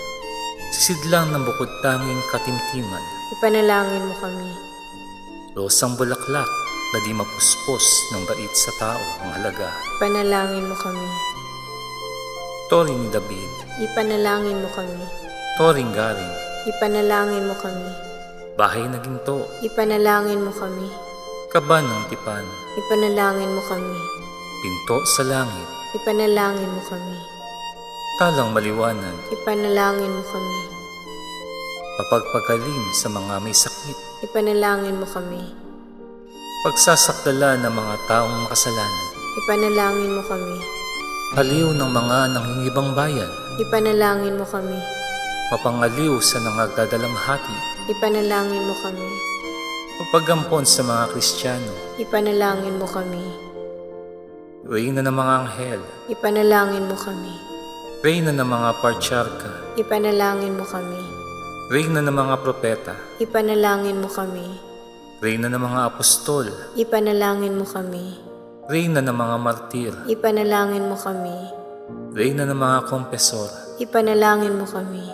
sisidlan ng bukod tanging katimtiman, Ipanalangin mo kami. rosang bulaklak na di mapuspos ng bait sa tao ang halaga, Ipanalangin mo kami. Tori ni David, Ipanalangin mo kami. Toring garing, Ipanalangin mo kami. bahay na ginto, Ipanalangin mo kami. kaban ng tipan, Ipanalangin mo kami. pinto sa langit, Ipanalangin mo kami. talang maliwanag, Ipanalangin mo kami. mapagpagaling sa mga may sakit, Ipanalangin mo kami. pagsasakdala ng mga taong makasalanan, Ipanalangin mo kami. aliw ng mga nangingibang bayan, Ipanalangin mo kami. mapangaliw sa nangagdadalamhati, Ipanalangin mo kami. mapagampon sa mga Kristiyano, Ipanalangin mo kami. reyna ng mga anghel, Ipanalangin mo kami. reyna ng mga partyarka, Ipanalangin mo kami. reyna ng mga propeta, Ipanalangin mo kami. reyna ng mga apostol, Ipanalangin mo kami. reyna ng mga martir, Ipanalangin mo kami. reyna ng mga kompesor, Ipanalangin mo kami.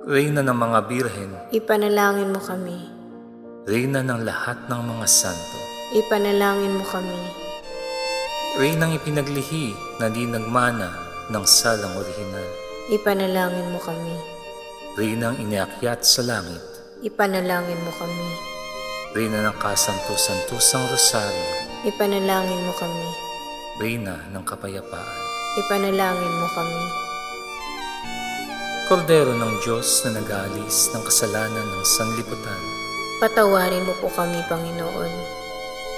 reyna ng mga birhen, Ipanalangin mo kami. reyna ng lahat ng mga santo, Ipanalangin mo kami. reynang ipinaglihi na di nagmana ng salang orihinal, Ipanalangin mo kami. reynang iniakyat sa langit, Ipanalangin mo kami. reyna ng kasanto-santosang rosaryo, Ipanalangin mo kami. reyna ng kapayapaan. Ipanalangin mo kami. Kordero ng Diyos na nag-aalis ng kasalanan ng sanlibutan. Patawarin mo po kami, Panginoon.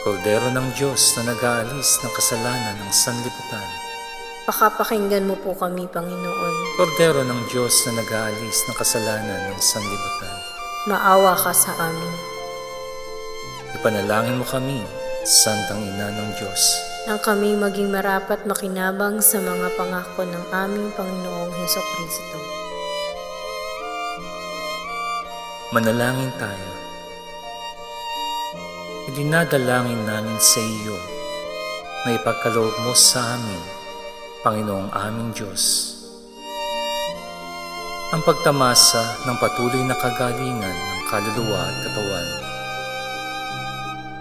Kordero ng Diyos na nag-aalis ng kasalanan ng sanlibutan. Pakapakinggan mo po kami, Panginoon. Kordero ng Diyos na nag-aalis ng kasalanan ng sanlibutan. Maawa ka sa amin. Ipanalangin mo kami, Santang Ina ng Diyos, Nang kami maging marapat makinabang sa mga pangako ng aming Panginoong Hesukristo. manalangin tayo. Idinadalangin namin sa iyo na ipagkaloob mo sa amin, Panginoong aming Diyos, ang pagtamasa ng patuloy na kagalingan ng kaluluwa at katawan,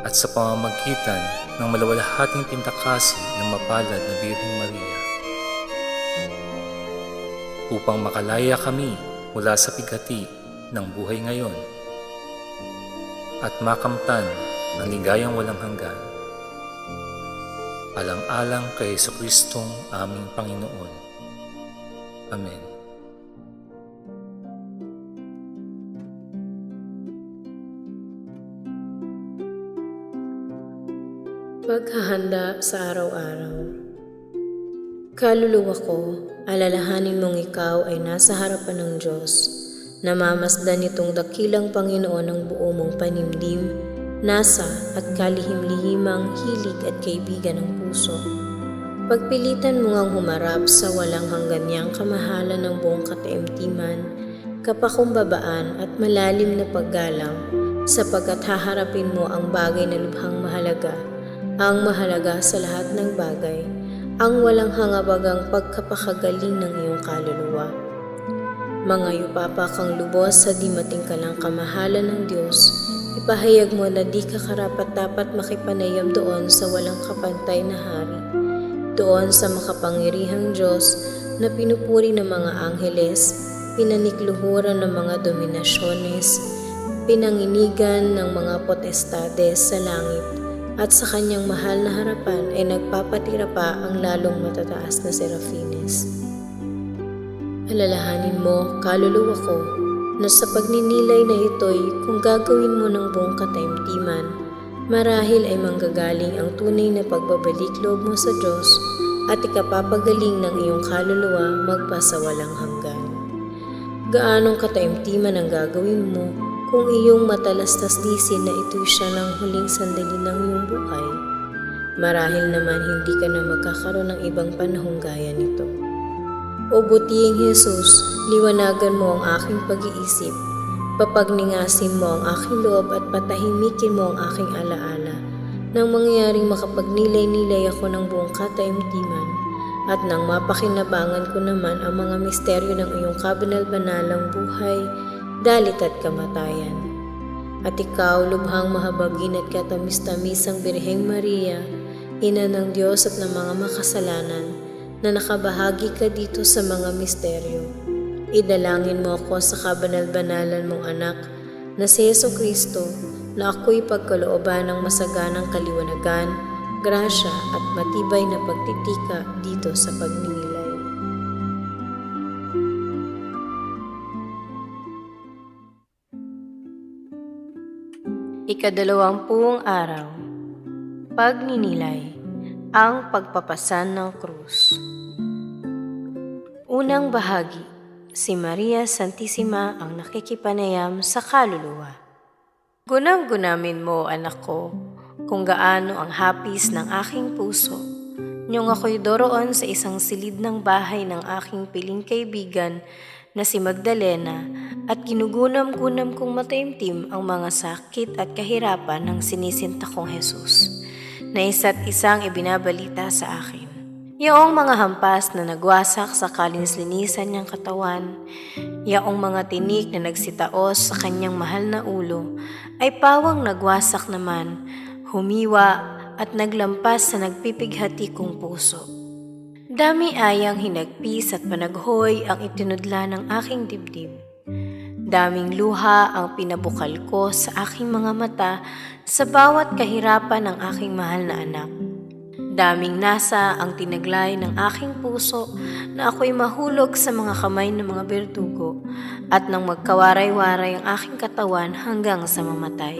at sa pamamagitan ng malawalhating pintakasi ng mapalad na Birheng Maria, upang makalaya kami mula sa bigati ng buhay ngayon at makamtan ang ligayang walang hanggan. Alang-alang kay Jesucristong aming Panginoon. Amen. Paghahanda sa araw-araw. Kaluluwa ko, alalahanin mong ikaw ay nasa harapan ng Diyos. Namamasdan nitong dakilang Panginoon ng buo mong panimdim, nasa at kalihim-lihimang hilig at kaibigan ng puso. Pagpilitan mo ngang humarap sa walang hanggan niyang kamahalan ng buong kataimtiman, kapakumbabaan at malalim na paggalang, sapagkat haharapin mo ang bagay na lubhang mahalaga, ang mahalaga sa lahat ng bagay, ang walang hangabagang pagkapakagaling ng iyong kaluluwa. Mga yupapa kang lubos sa di matingkalang kamahalan ng Diyos, ipahayag mo na di ka karapat-dapat makipanayam doon sa walang kapantay na hari, doon sa makapangyarihang Diyos na pinupuri ng mga angheles, pinanikluhuran ng mga dominasyones, pinanginigan ng mga potestades sa langit, at sa kanyang mahal na harapan ay nagpapatira pa ang lalong matataas na serafines. Alalahanin mo, kaluluwa ko, na sa pagninilay na ito'y kung gagawin mo ng buong kataimtiman, marahil ay manggagaling ang tunay na pagbabalik loob mo sa Diyos at ikapapagaling ng iyong kaluluwa magpasawalang hanggan. Gaanong kataimtiman ang gagawin mo kung iyong matalastaslisin na ito'y siya ng huling sandali ng iyong buhay? Marahil naman hindi ka na magkakaroon ng ibang panahong gaya nito. O butihing Jesus, liwanagan mo ang aking pag-iisip, papagningasin mo ang aking loob at patahimikin mo ang aking alaala, nang mangyaring makapagnilay-nilay ako ng buong kataimtiman, at nang mapakinabangan ko naman ang mga misteryo ng iyong kabanal-banalang buhay, dalit at kamatayan. At ikaw, lubhang mahabagin at katamis-tamisang Birheng Maria, Ina ng Diyos at ng mga makasalanan, na nakabahagi ka dito sa mga misteryo. Idalangin mo ako sa kabanal-banalan mong anak na si Jesucristo, na ako'y pagkalooban ng masaganang kaliwanagan, grasya at matibay na pagtitika dito sa pagninilay. Ikadalawampung araw. Pagninilay. Ang pagpapasan ng krus. Unang bahagi. Si Maria Santissima ang nakikipanayam sa kaluluwa. Gunam-gunamin mo, anak ko, kung gaano ang hapis ng aking puso, niyong ako'y doroon sa isang silid ng bahay ng aking piling kaibigan na si Magdalena, at ginugunam-gunam kong mataimtim ang mga sakit at kahirapan ng sinisinta kong Jesus, na isa't isang ibinabalita sa akin. Yaong mga hampas na nagwasak sa kalinis-linisan niyang katawan, yaong mga tinik na nagsitaos sa kanyang mahal na ulo, ay pawang nagwasak naman, humiwa at naglampas sa nagpipighati kong puso. Dami ayang hinagpis at panaghoy ang itinudla ng aking dibdib. Daming luha ang pinabukal ko sa aking mga mata sa bawat kahirapan ng aking mahal na anak. Daming nasa ang tinaglay ng aking puso na ako'y mahulog sa mga kamay ng mga berdugo at nang magkawaray-waray ang aking katawan hanggang sa mamatay.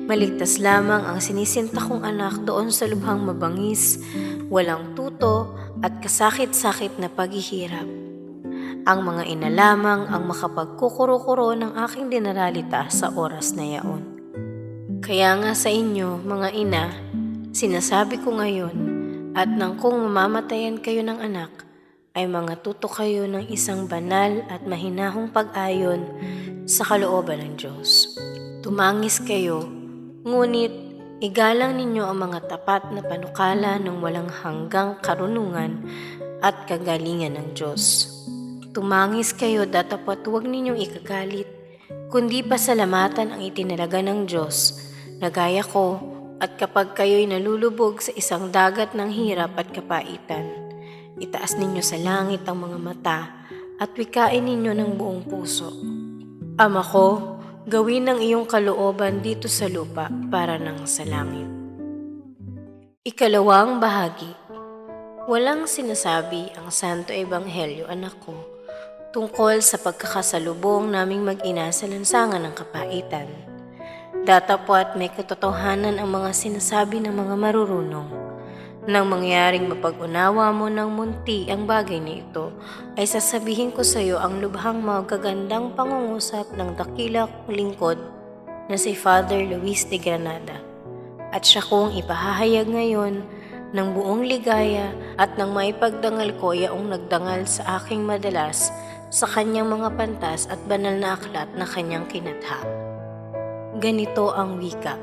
Maligtas lamang ang sinisinta kong anak doon sa lubhang mabangis, walang tuto at kasakit-sakit na paghihirap. Ang mga ina lamang ang makapagkukuro-kuro ng aking dinaralita sa oras na yaon. Kaya nga sa inyo, mga ina, sinasabi ko ngayon, at nang kung mamamatayan kayo ng anak, ay mga tuto kayo ng isang banal at mahinahong pag-ayon sa kalooban ng Diyos. Tumangis kayo, ngunit igalang ninyo ang mga tapat na panukala ng walang hanggang karunungan at kagalingan ng Diyos. Tumangis kayo datapwat huwag ninyong ikagalit, kundi pasalamatan ang itinalaga ng Diyos na gaya ko, at kapag kayo'y nalulubog sa isang dagat ng hirap at kapaitan, itaas ninyo sa langit ang mga mata at wikain ninyo ng buong puso. Ama ko, gawin ang iyong kalooban dito sa lupa para nang sa langit. Ikalawang bahagi. Walang sinasabi ang Santo Ebanghelyo, anak ko, tungkol sa pagkakasalubong naming mag-ina sa lansangan ng kapaitan. Datapwat may katotohanan ang mga sinasabi ng mga marurunong. Nang mangyaring mapag-unawa mo ng munti ang bagay na ito, ay sasabihin ko sa iyo ang lubhang magagandang pangungusap ng dakilang lingkod na si Father Luis de Granada. At siya kong ipahahayag ngayon ng buong ligaya at nang maipagdangal ko yaong nagdangal sa aking madalas sa kanyang mga pantas at banal na aklat na kanyang kinatha. Ganito ang wika.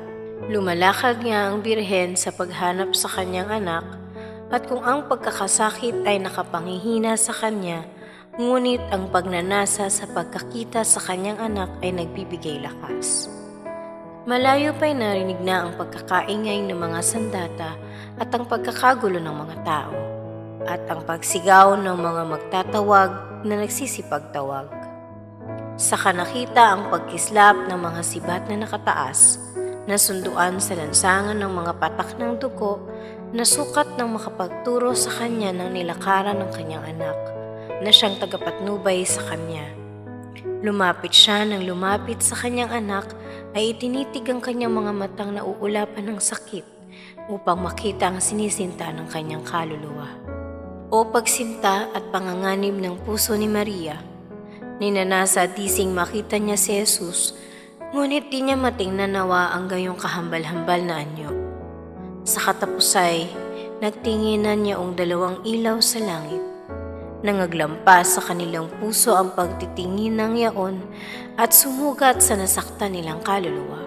Lumalakad nga ang birhen sa paghanap sa kanyang anak, at kung ang pagkakasakit ay nakapangihina sa kanya, ngunit ang pagnanasa sa pagkakita sa kanyang anak ay nagbibigay lakas. Malayo pa'y narinig na ang pagkakaingay ng mga sandata at ang pagkakagulo ng mga tao, at ang pagsigaw ng mga magtatawag na nagsisipagtawag. Saka nakita ang pagkislap ng mga sibat na nakataas, na sunduan sa lansangan ng mga patak ng dugo, na sukat ng makapagturo sa kanya ng nilakaran ng kanyang anak, na siyang tagapatnubay sa kanya. Lumapit siya nang lumapit sa kanyang anak, ay itinitig ang kanyang mga matang nauulapan ng sakit, upang makita ang sinisinta ng kanyang kaluluwa. O pagsinta at panganganib ng puso ni Maria, ninanasa dising makita niya si Jesus, ngunit di niya matingnan nawa ang gayong kahambal-hambal na anyo. Sa katapusay, nagtinginan niya ang dalawang ilaw sa langit. Nangaglampas sa kanilang puso ang pagtitingin ng yaon at sumugat sa nasaktan nilang kaluluwa.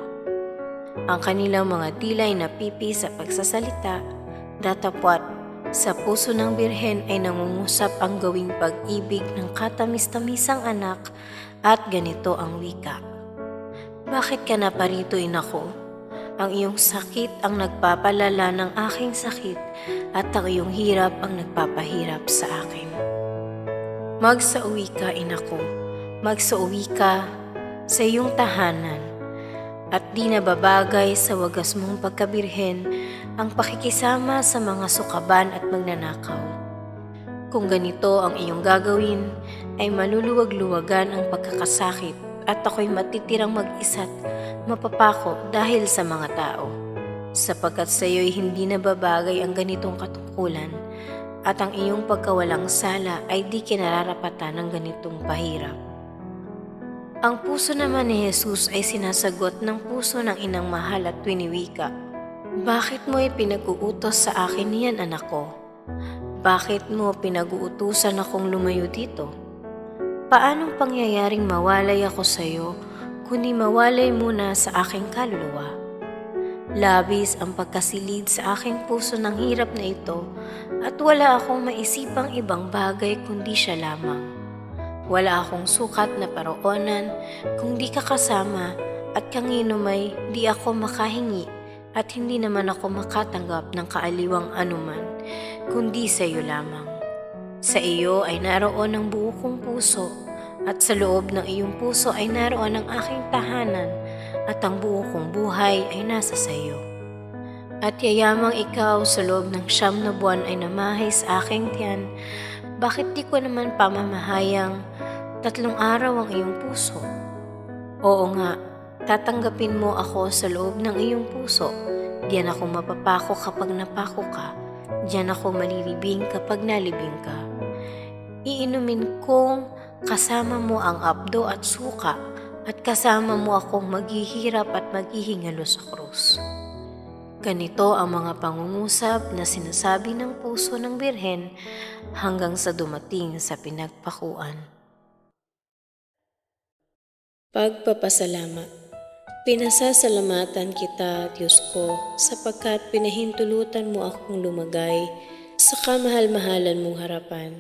Ang kanilang mga dilay napipi sa pagsasalita, datapwat sa puso ng birhen ay nangungusap ang gawing pag-ibig ng katamis-tamisang anak, at ganito ang wika. Bakit ka naparito, ina ko? Ang iyong sakit ang nagpapalala ng aking sakit, at ang iyong hirap ang nagpapahirap sa akin. Magsauwi ka, ina ko. Magsauwi ka sa iyong tahanan, at di nababagay sa wagas mong pagkabirhen ang pakikisama sa mga sukaban at magnanakaw. Kung ganito ang iyong gagawin, ay maluluwag-luwagan ang pagkakasakit at ako'y matitirang mag-isa't mapapako dahil sa mga tao, sapagkat sa iyo'y hindi nababagay ang ganitong katungkulan at ang iyong pagkawalang sala ay di kinararapatan ng ganitong pahirap. Ang puso naman ni Jesus ay sinasagot ng puso ng inang mahal at winiwika, bakit mo ipinag-uutos sa akin yan, anak ko? Bakit mo pinag-uutusan akong lumayo dito? Paanong pangyayaring mawalay ako sa iyo, kundi mawalay muna sa aking kaluluwa? Labis ang pagkasilid sa aking puso ng hirap na ito, at wala akong maisipang ibang bagay kundi siya lamang. Wala akong sukat na paroonan kung di ka kasama, at kanino may di ako makahingi, at hindi naman ako makatanggap ng kaaliwang anuman, kundi sa iyo lamang. Sa iyo ay naroon ang buo kong puso, at sa loob ng iyong puso ay naroon ang aking tahanan, at ang buo kong buhay ay nasa sa iyo. At yayamang ikaw sa loob ng 9 ay namahay sa aking tiyan, bakit di ko naman pamamahayang 3 araw ang iyong puso? Oo nga, tatanggapin mo ako sa loob ng iyong puso. Diyan ako mapapako kapag napako ka. Diyan ako malilibing kapag nalibing ka. Iinumin kong kasama mo ang abdo at suka, at kasama mo akong maghihirap at maghihingalo sa krus. Ganito ang mga pangungusap na sinasabi ng puso ng Birhen hanggang sa dumating sa pinagpakuan. Pagpapasalamat. Pinasasalamatan kita, Diyos ko, sapagkat pinahintulutan mo akong lumagay sa kamahal-mahalan mong harapan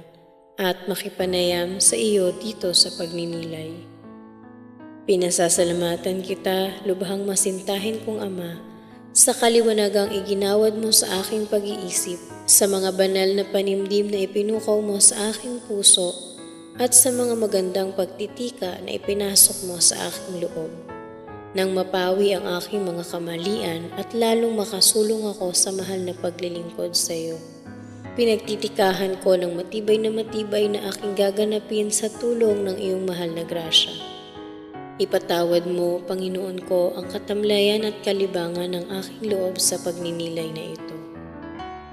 at makipanayam sa iyo dito sa pagninilay. Pinasasalamatan kita, lubhang masintahin kong Ama, sa kaliwanagang iginawad mo sa aking pag-iisip, sa mga banal na panimdim na ipinukaw mo sa aking puso, at sa mga magandang pagtitika na ipinasok mo sa aking loob. Nang mapawi ang aking mga kamalian at lalong makasulong ako sa mahal na paglilingkod sa iyo. Pinagtitikahan ko ng matibay na aking gaganapin sa tulong ng iyong mahal na grasya. Ipatawad mo, Panginoon ko, ang katamlayan at kalibangan ng aking loob sa pagninilay na ito.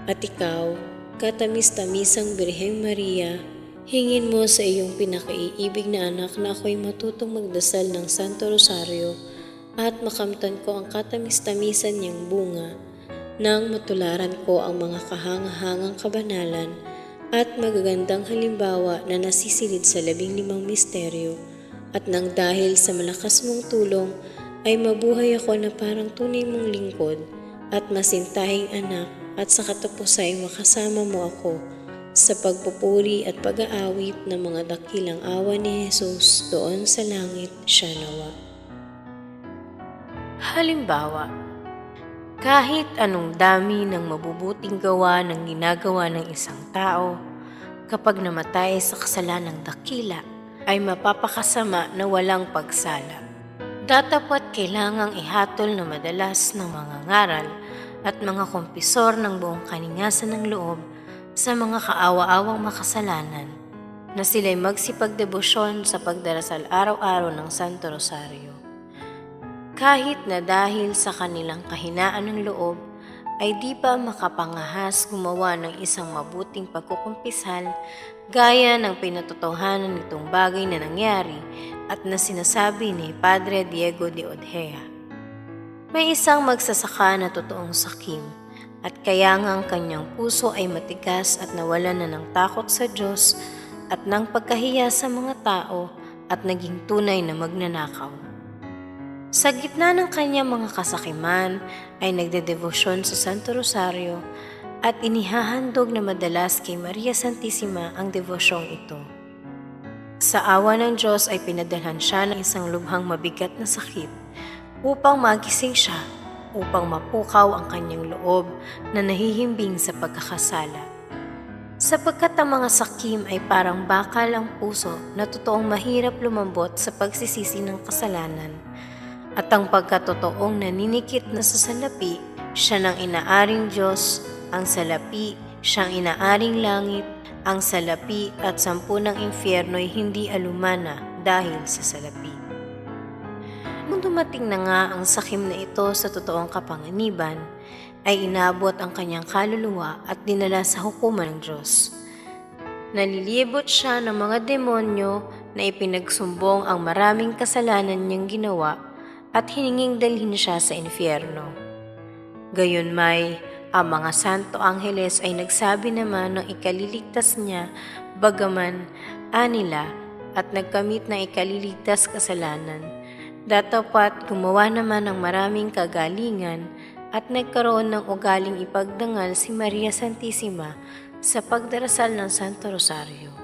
At ikaw, katamis-tamisang Birheng Maria, hingin mo sa iyong pinakaiibig na anak na ako'y matutong magdasal ng Santo Rosario at makamtan ko ang katamis-tamisan niyang bunga nang matularan ko ang mga kahangahangang kabanalan at magagandang halimbawa na nasisilid sa 15 misteryo, at nang dahil sa malakas mong tulong ay mabuhay ako na parang tunay mong lingkod at masintahing anak, at sa katapusan ay makasama mo ako sa pagpupuri at pag-aawit ng mga dakilang awa ni Jesus doon sa langit siya nawa. Halimbawa, kahit anong dami ng mabubuting gawa ng ginagawa ng isang tao, kapag namatay sa kasalanang dakila, ay mapapakasama na walang pagsala. Datapat kailangang ihatol na madalas ng mga ngaral at mga kompisor ng buong kaningasan ng loob sa mga kaawa-awang makasalanan na sila'y magsipagdebosyon sa pagdarasal araw-araw ng Santo Rosario. Kahit na dahil sa kanilang kahinaan ng loob, ay di pa makapangahas gumawa ng isang mabuting pagkukumpisal gaya ng pinatotohanan nitong bagay na nangyari at na sinasabi ni Padre Diego de Ojeda. May isang magsasaka na totoong sakim, at kaya nga ang kanyang puso ay matigas at nawalan na ng takot sa Diyos at ng pagkahiya sa mga tao at naging tunay na magnanakaw. Sa gitna ng kanyang mga kasakiman ay nagdedebosyon sa Santo Rosario at inihahandog na madalas kay Maria Santissima ang devosyong ito. Sa awa ng Diyos ay pinadalhan siya ng isang lubhang mabigat na sakit upang magising siya, upang mapukaw ang kanyang loob na nahihimbing sa pagkakasala. Sapagkat ang mga sakim ay parang bakal ang puso na totoong mahirap lumambot sa pagsisisi ng kasalanan, at ang pagkatotoong naninikit na sa salapi, siya ng inaaring Diyos, ang salapi, siyang inaaring langit, ang salapi at 10 ng impyerno'y hindi alumana dahil sa salapi. Nung dumating na nga ang sakim na ito sa totoong kapanganiban, ay inabot ang kanyang kaluluwa at dinala sa hukuman ng Diyos. Nalilibot siya ng mga demonyo na ipinagsumbong ang maraming kasalanan niyang ginawa at hininging dalhin siya sa impyerno. Gayunmay, ang mga santo angeles ay nagsabi naman ng ikaliligtas niya, bagaman anila at nagkamit ng ikaliligtas kasalanan. Datapat gumawa naman ng maraming kagalingan at nagkaroon ng ugaling ipagdangal si Maria Santissima sa pagdarasal ng Santo Rosario.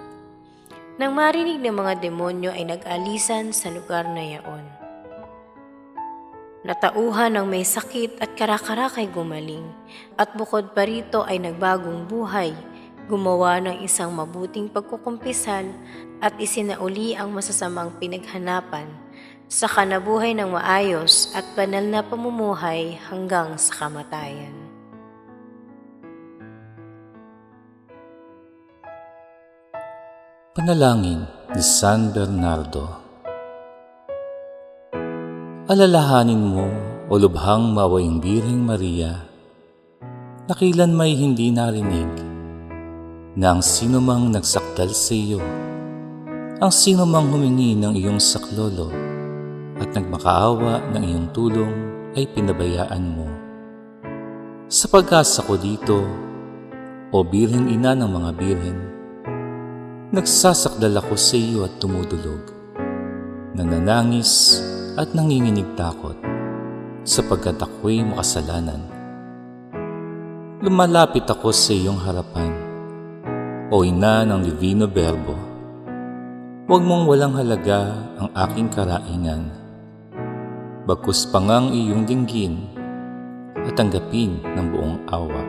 Nang marinig ng mga demonyo ay nag-alisan sa lugar na yaon. Natauhan ng may sakit at karakarakay gumaling, at bukod pa rito ay nagbagong buhay, gumawa ng isang mabuting pagkukumpisal at isinauli ang masasamang pinaghanapan, saka nabuhay ng maayos at banal na pamumuhay hanggang sa kamatayan. Panalangin ni San Bernardo. Alalahanin mo, o lubhang mawayang Birheng Maria, na kailan may hindi narinig na ang sino mang nagsakdal sa iyo, ang sino mang humingi ng iyong saklolo at nagmakaawa ng iyong tulong ay pinabayaan mo. Sa pag-asa ko dito, o Birheng Ina ng mga Birhen, nagsasakdal ako sa iyo at tumudulog, nananangis at nanginginig takot, sapagkat ako'y makasalanan. Lumalapit ako sa iyong harapan, o Ina ng Divino Verbo. Huwag mong walang halaga ang aking karaingan, bagkus pa ngang iyong dinggin at tanggapin ng buong awa.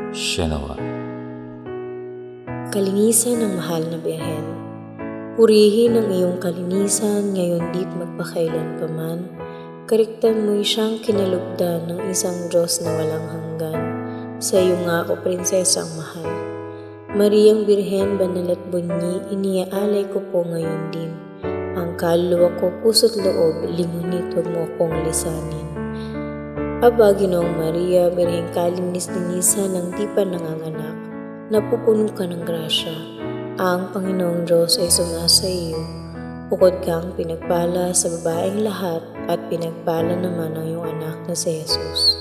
Siya nawa. Kalinisan ng mahal na Birhen, purihin ang iyong kalinisan ngayon dit magpakailanpaman. Kariktan mo'y siyang kinalugdan ng isang Diyos na walang hanggan. Sa iyo nga, o prinsesang mahal. Mariang Birhen, banal at bunyi, iniaalay ko po ngayon din. Ang kaluluwa ko, puso't loob, lingunit, huwag mo akong lisanin. Aba, Ginoong Maria, Birheng kalinis-linisan ng di pa nanganganak, napupuno ka ng grasya. Ang Panginoong Diyos ay sumasa iyo. Bukod kang pinagpala sa babaeng lahat at pinagpala naman ang iyong anak na si Jesus.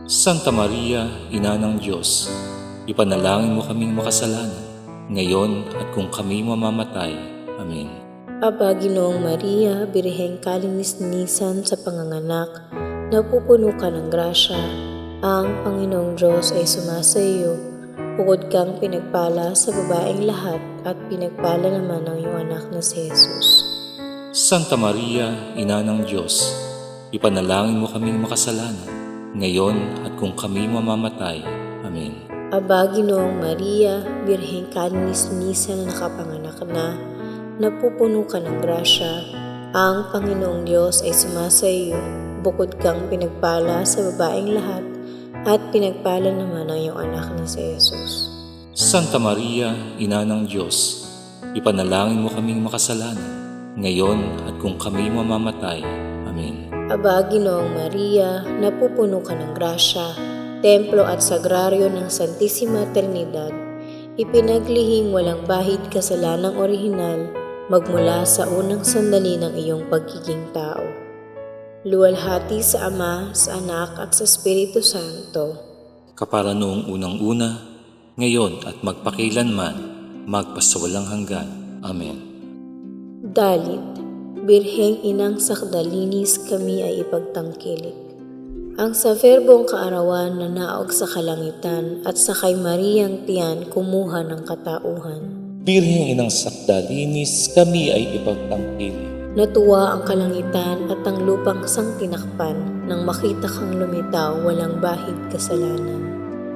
Santa Maria, Ina ng Diyos, ipanalangin mo kaming makasalanan, ngayon at kung kami mamamatay. Amen. Aba, Ginoong Maria, Birheng kalinis-linisan sa panganganak, napupuno ka ng grasya. Ang Panginoong Diyos ay sumasa iyo. Bukod kang pinagpala sa babaeng lahat at pinagpala naman ang iyong anak na si Jesus. Santa Maria, Ina ng Diyos, ipanalangin mo kaming makasalanan, ngayon at kung kami mamamatay. Amen. Aba, Ginoong Maria, Birheng kalinis-linisan na nakapanganak na, napupuno ka ng grasya. Ang Panginoong Diyos ay sumasa iyo. Bukod kang pinagpala sa babaeng lahat at pinagpala naman ang iyong anak na si Jesus. Santa Maria, Ina ng Diyos, ipanalangin mo kaming makasalanan, ngayon at kung kami mamamatay. Amen. Aba, Ginoong Maria, napupuno ka ng grasya, templo at sagraryo ng Santissima Trinidad, ipinaglihing walang bahid kasalanang orihinal magmula sa unang sandali ng iyong pagiging tao. Luwalhati sa Ama, sa Anak at sa Espiritu Santo, Kapara noong unang-una, ngayon at magpakilanman, magpasawalang hanggan. Amen. Dalit, Birheng Inang Sakdalinis kami ay ipagtangkilik. Ang sa verbong kaarawan na naog sa kalangitan at sa kay Mariang tiyan kumuha ng katauhan. Birheng Inang Sakdalinis, kami ay ipagtangkilik. Natuwa ang kalangitan at ang lupang sang tinakpan nang makita kang lumitaw walang bahid kasalanan.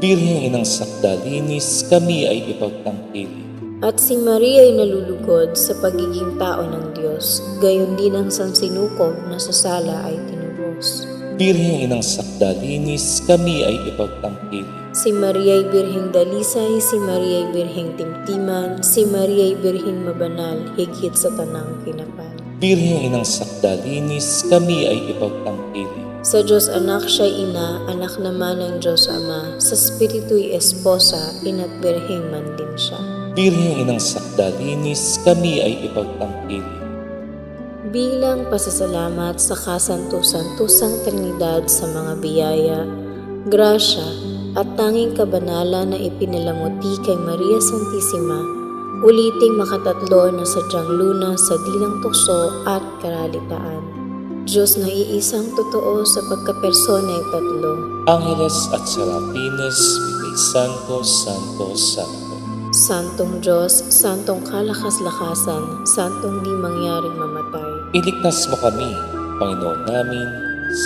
Birheng Inang Sakdalinis, kami ay ipagtangkilik. At si Maria ay nalulugod sa pagiging tao ng Diyos, gayon din ang sansinukob na sa sala ay tinubos. Birheng Inang Sakdalinis, kami ay ipagtangkilik. Si Maria ay Birheng Dalisay, si Maria ay Birheng Timtiman, si Maria ay Birheng Mabanal, higit sa tanang kinapan. Birheng Inang Sakdalinis, kami ay ipagtangkilik. Sa Diyos Anak siya'y ina, anak naman ng Diyos Ama, sa Espiritu'y esposa, ina't Birheng man din siya. Birheng Inang Sakdalinis, kami ay ipagtangkilik. Bilang pasasalamat sa kasanto-santosang Trinidad sa mga biyaya, grasya at tanging kabanalan na ipinalamuti kay Maria Santissima, uliting makatatlo na sadyang luna sa dilang tukso at karalitaan. Diyos na iisang totoo sa pagkapersona'y tatlo. Angeles at Serafines, Miguel Santo, Santo, Santo. Santong Diyos, Santong kalakas-lakasan, Santong di mangyaring mamatay. Iligtas mo kami, Panginoon namin,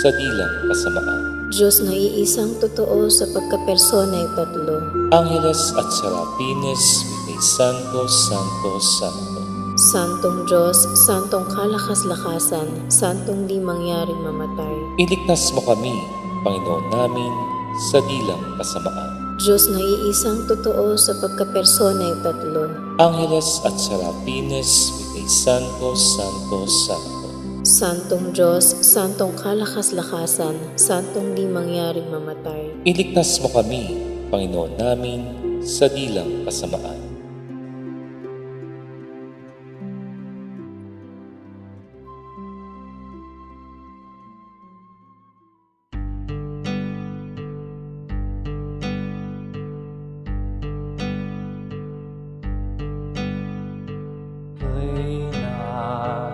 sa dilang kasamaan. Diyos na iisang totoo sa pagkapersona'y tatlo. Angeles at Serafines, Miguel Santo, Santo, Santo. Santong Diyos, Santong kalakas-lakasan, Santong di mangyaring mamatay. Iligtas mo kami, Panginoon namin, sa dilang kasamaan. Diyos na iisang totoo sa pagkapersona'y tatlo. Angeles at Serapines, Vitae Sancto, Santo, Santo. Santong Diyos, Santong kalakas-lakasan, Santong di mangyaring mamatay. Iligtas mo kami, Panginoon namin, sa dilang kasamaan. Reyna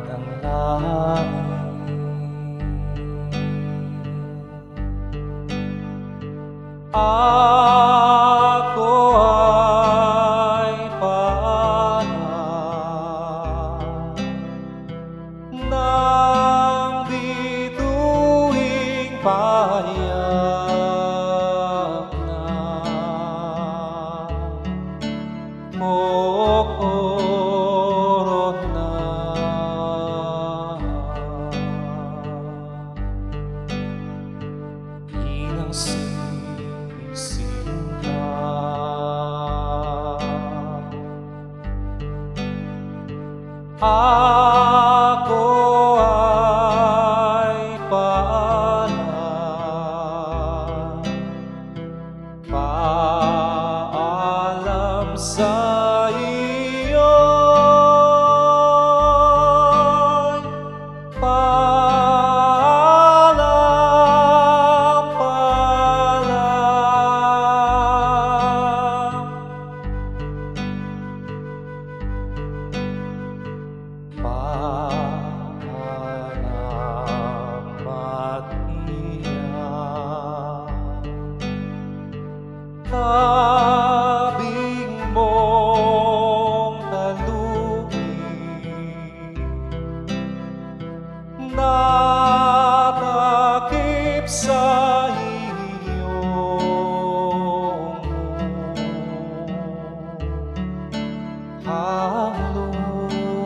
ng langit, ako ay panang ng bituing payak na corona. Inang sisinta, ako ay panang paalam sa iyo, paalam, paalam, paalam at iyak. Tabing mong talupin, natakip sa iyong ang luwalhati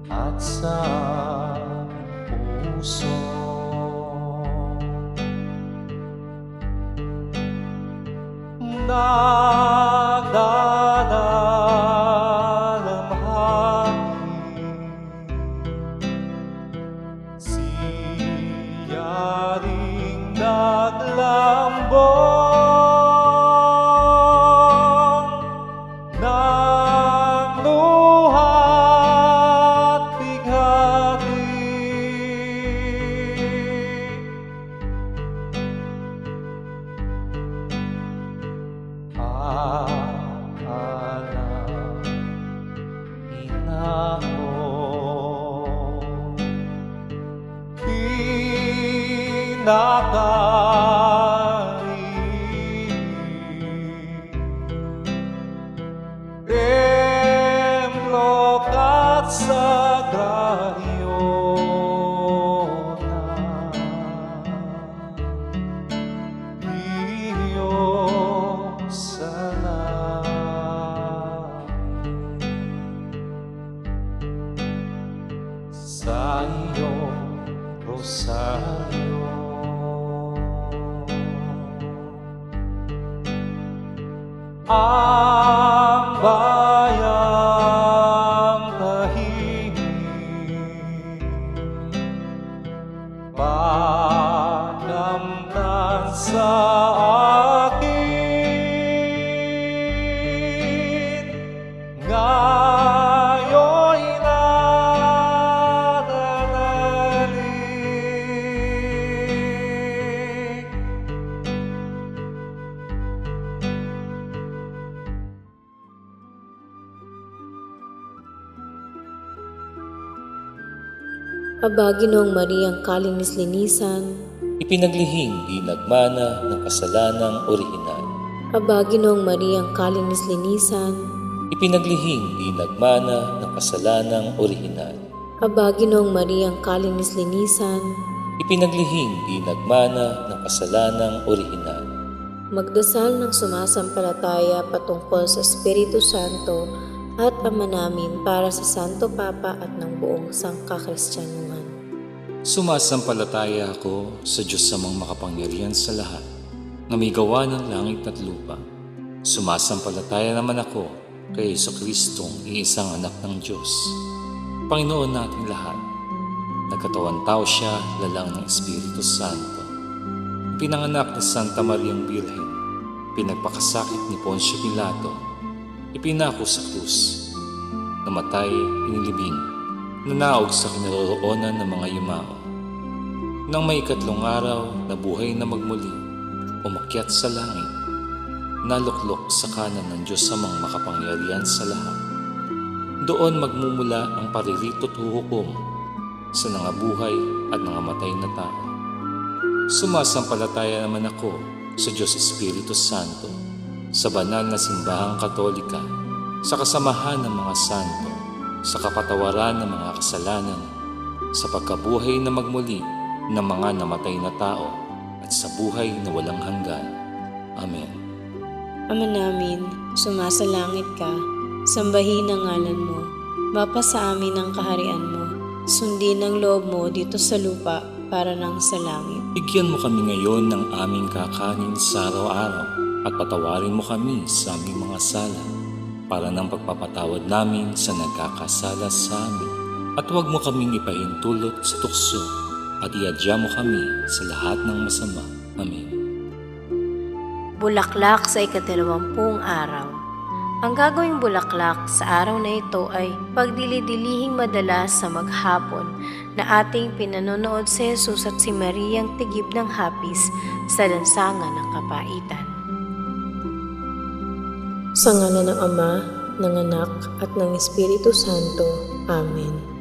at sa puso nagdadalamhati, siya ring naglambong ng luha't bighati. Alam, ina ko, pinakaibig, templo at sagraryo na iyong salamin. Sa iyong rosaryo, ang bayang tahimik, pagnamnan sa akin, ngayo'y nananalig. Aba, Ginoong Mariang kalinis-linisan, ipinaglihing di nagmana ng kasalanang orihinal. Aba, Ginoong Mariang kalinis-linisan, Ipinaglihing di nagmana ng kasalanang orihinal. Aba, Ginoong Mariang kalinis-linisan, Ipinaglihing di nagmana ng kasalanang orihinal. magdasal ng sumasampalataya patungkol sa Espiritu Santo at Ama namin para sa Santo Papa at ng buong sangkakristyanuhan. Sumasampalataya ako sa Diyos samang makapangyarihan sa lahat, na may gawa ng langit at lupa. Sumasampalataya naman ako kay Jesucristong iisang anak ng Diyos, Panginoon nating lahat. Nagkatawang tao siya, lalang ng Espiritu Santo. Pinanganak ni Santa Mariang Birhen, pinagpakasakit ni Poncio Pilato, ipinako sa krus, namatay, inilibing, nanaog sa kinaroroonan ng mga yumao. Nang may ikatlong araw, nabuhay na magmuli, umakyat sa langit, naluklok sa kanan ng Diyos samang makapangyarihan sa lahat. Doon magmumula ang paririto't huhukom sa nangabuhay at nangamatay na tao. Sumasampalataya naman ako sa Diyos Espiritu Santo, sa banal na simbahang katolika, sa kasamahan ng mga santo, sa kapatawaran ng mga kasalanan, sa pagkabuhay na magmuli ng mga namatay na tao, at sa buhay na walang hanggan. Amen. Ama namin, sumasalangit ka, sambahin ang ngalan mo, mapasa amin ang kaharian mo, sundin ang loob mo dito sa lupa para nang sa langit. Bigyan mo kami ngayon ng aming kakanin sa araw-araw, at patawarin mo kami sa aming mga sala, para ng pagpapatawad namin sa nagkakasala sa amin. At huwag mo kaming ipahintulot sa tukso, at iadya mo kami sa lahat ng masama. Amen. Bulaklak sa ika-20 araw. Ang gagawing bulaklak sa araw na ito ay pagdili-dilihing madalas sa maghapon na ating pinanonood si Jesus at si Mariang tigib ng hapis sa lansangan ng kapaitan. Sa ngalan ng Ama, ng Anak, at ng Espiritu Santo. Amen.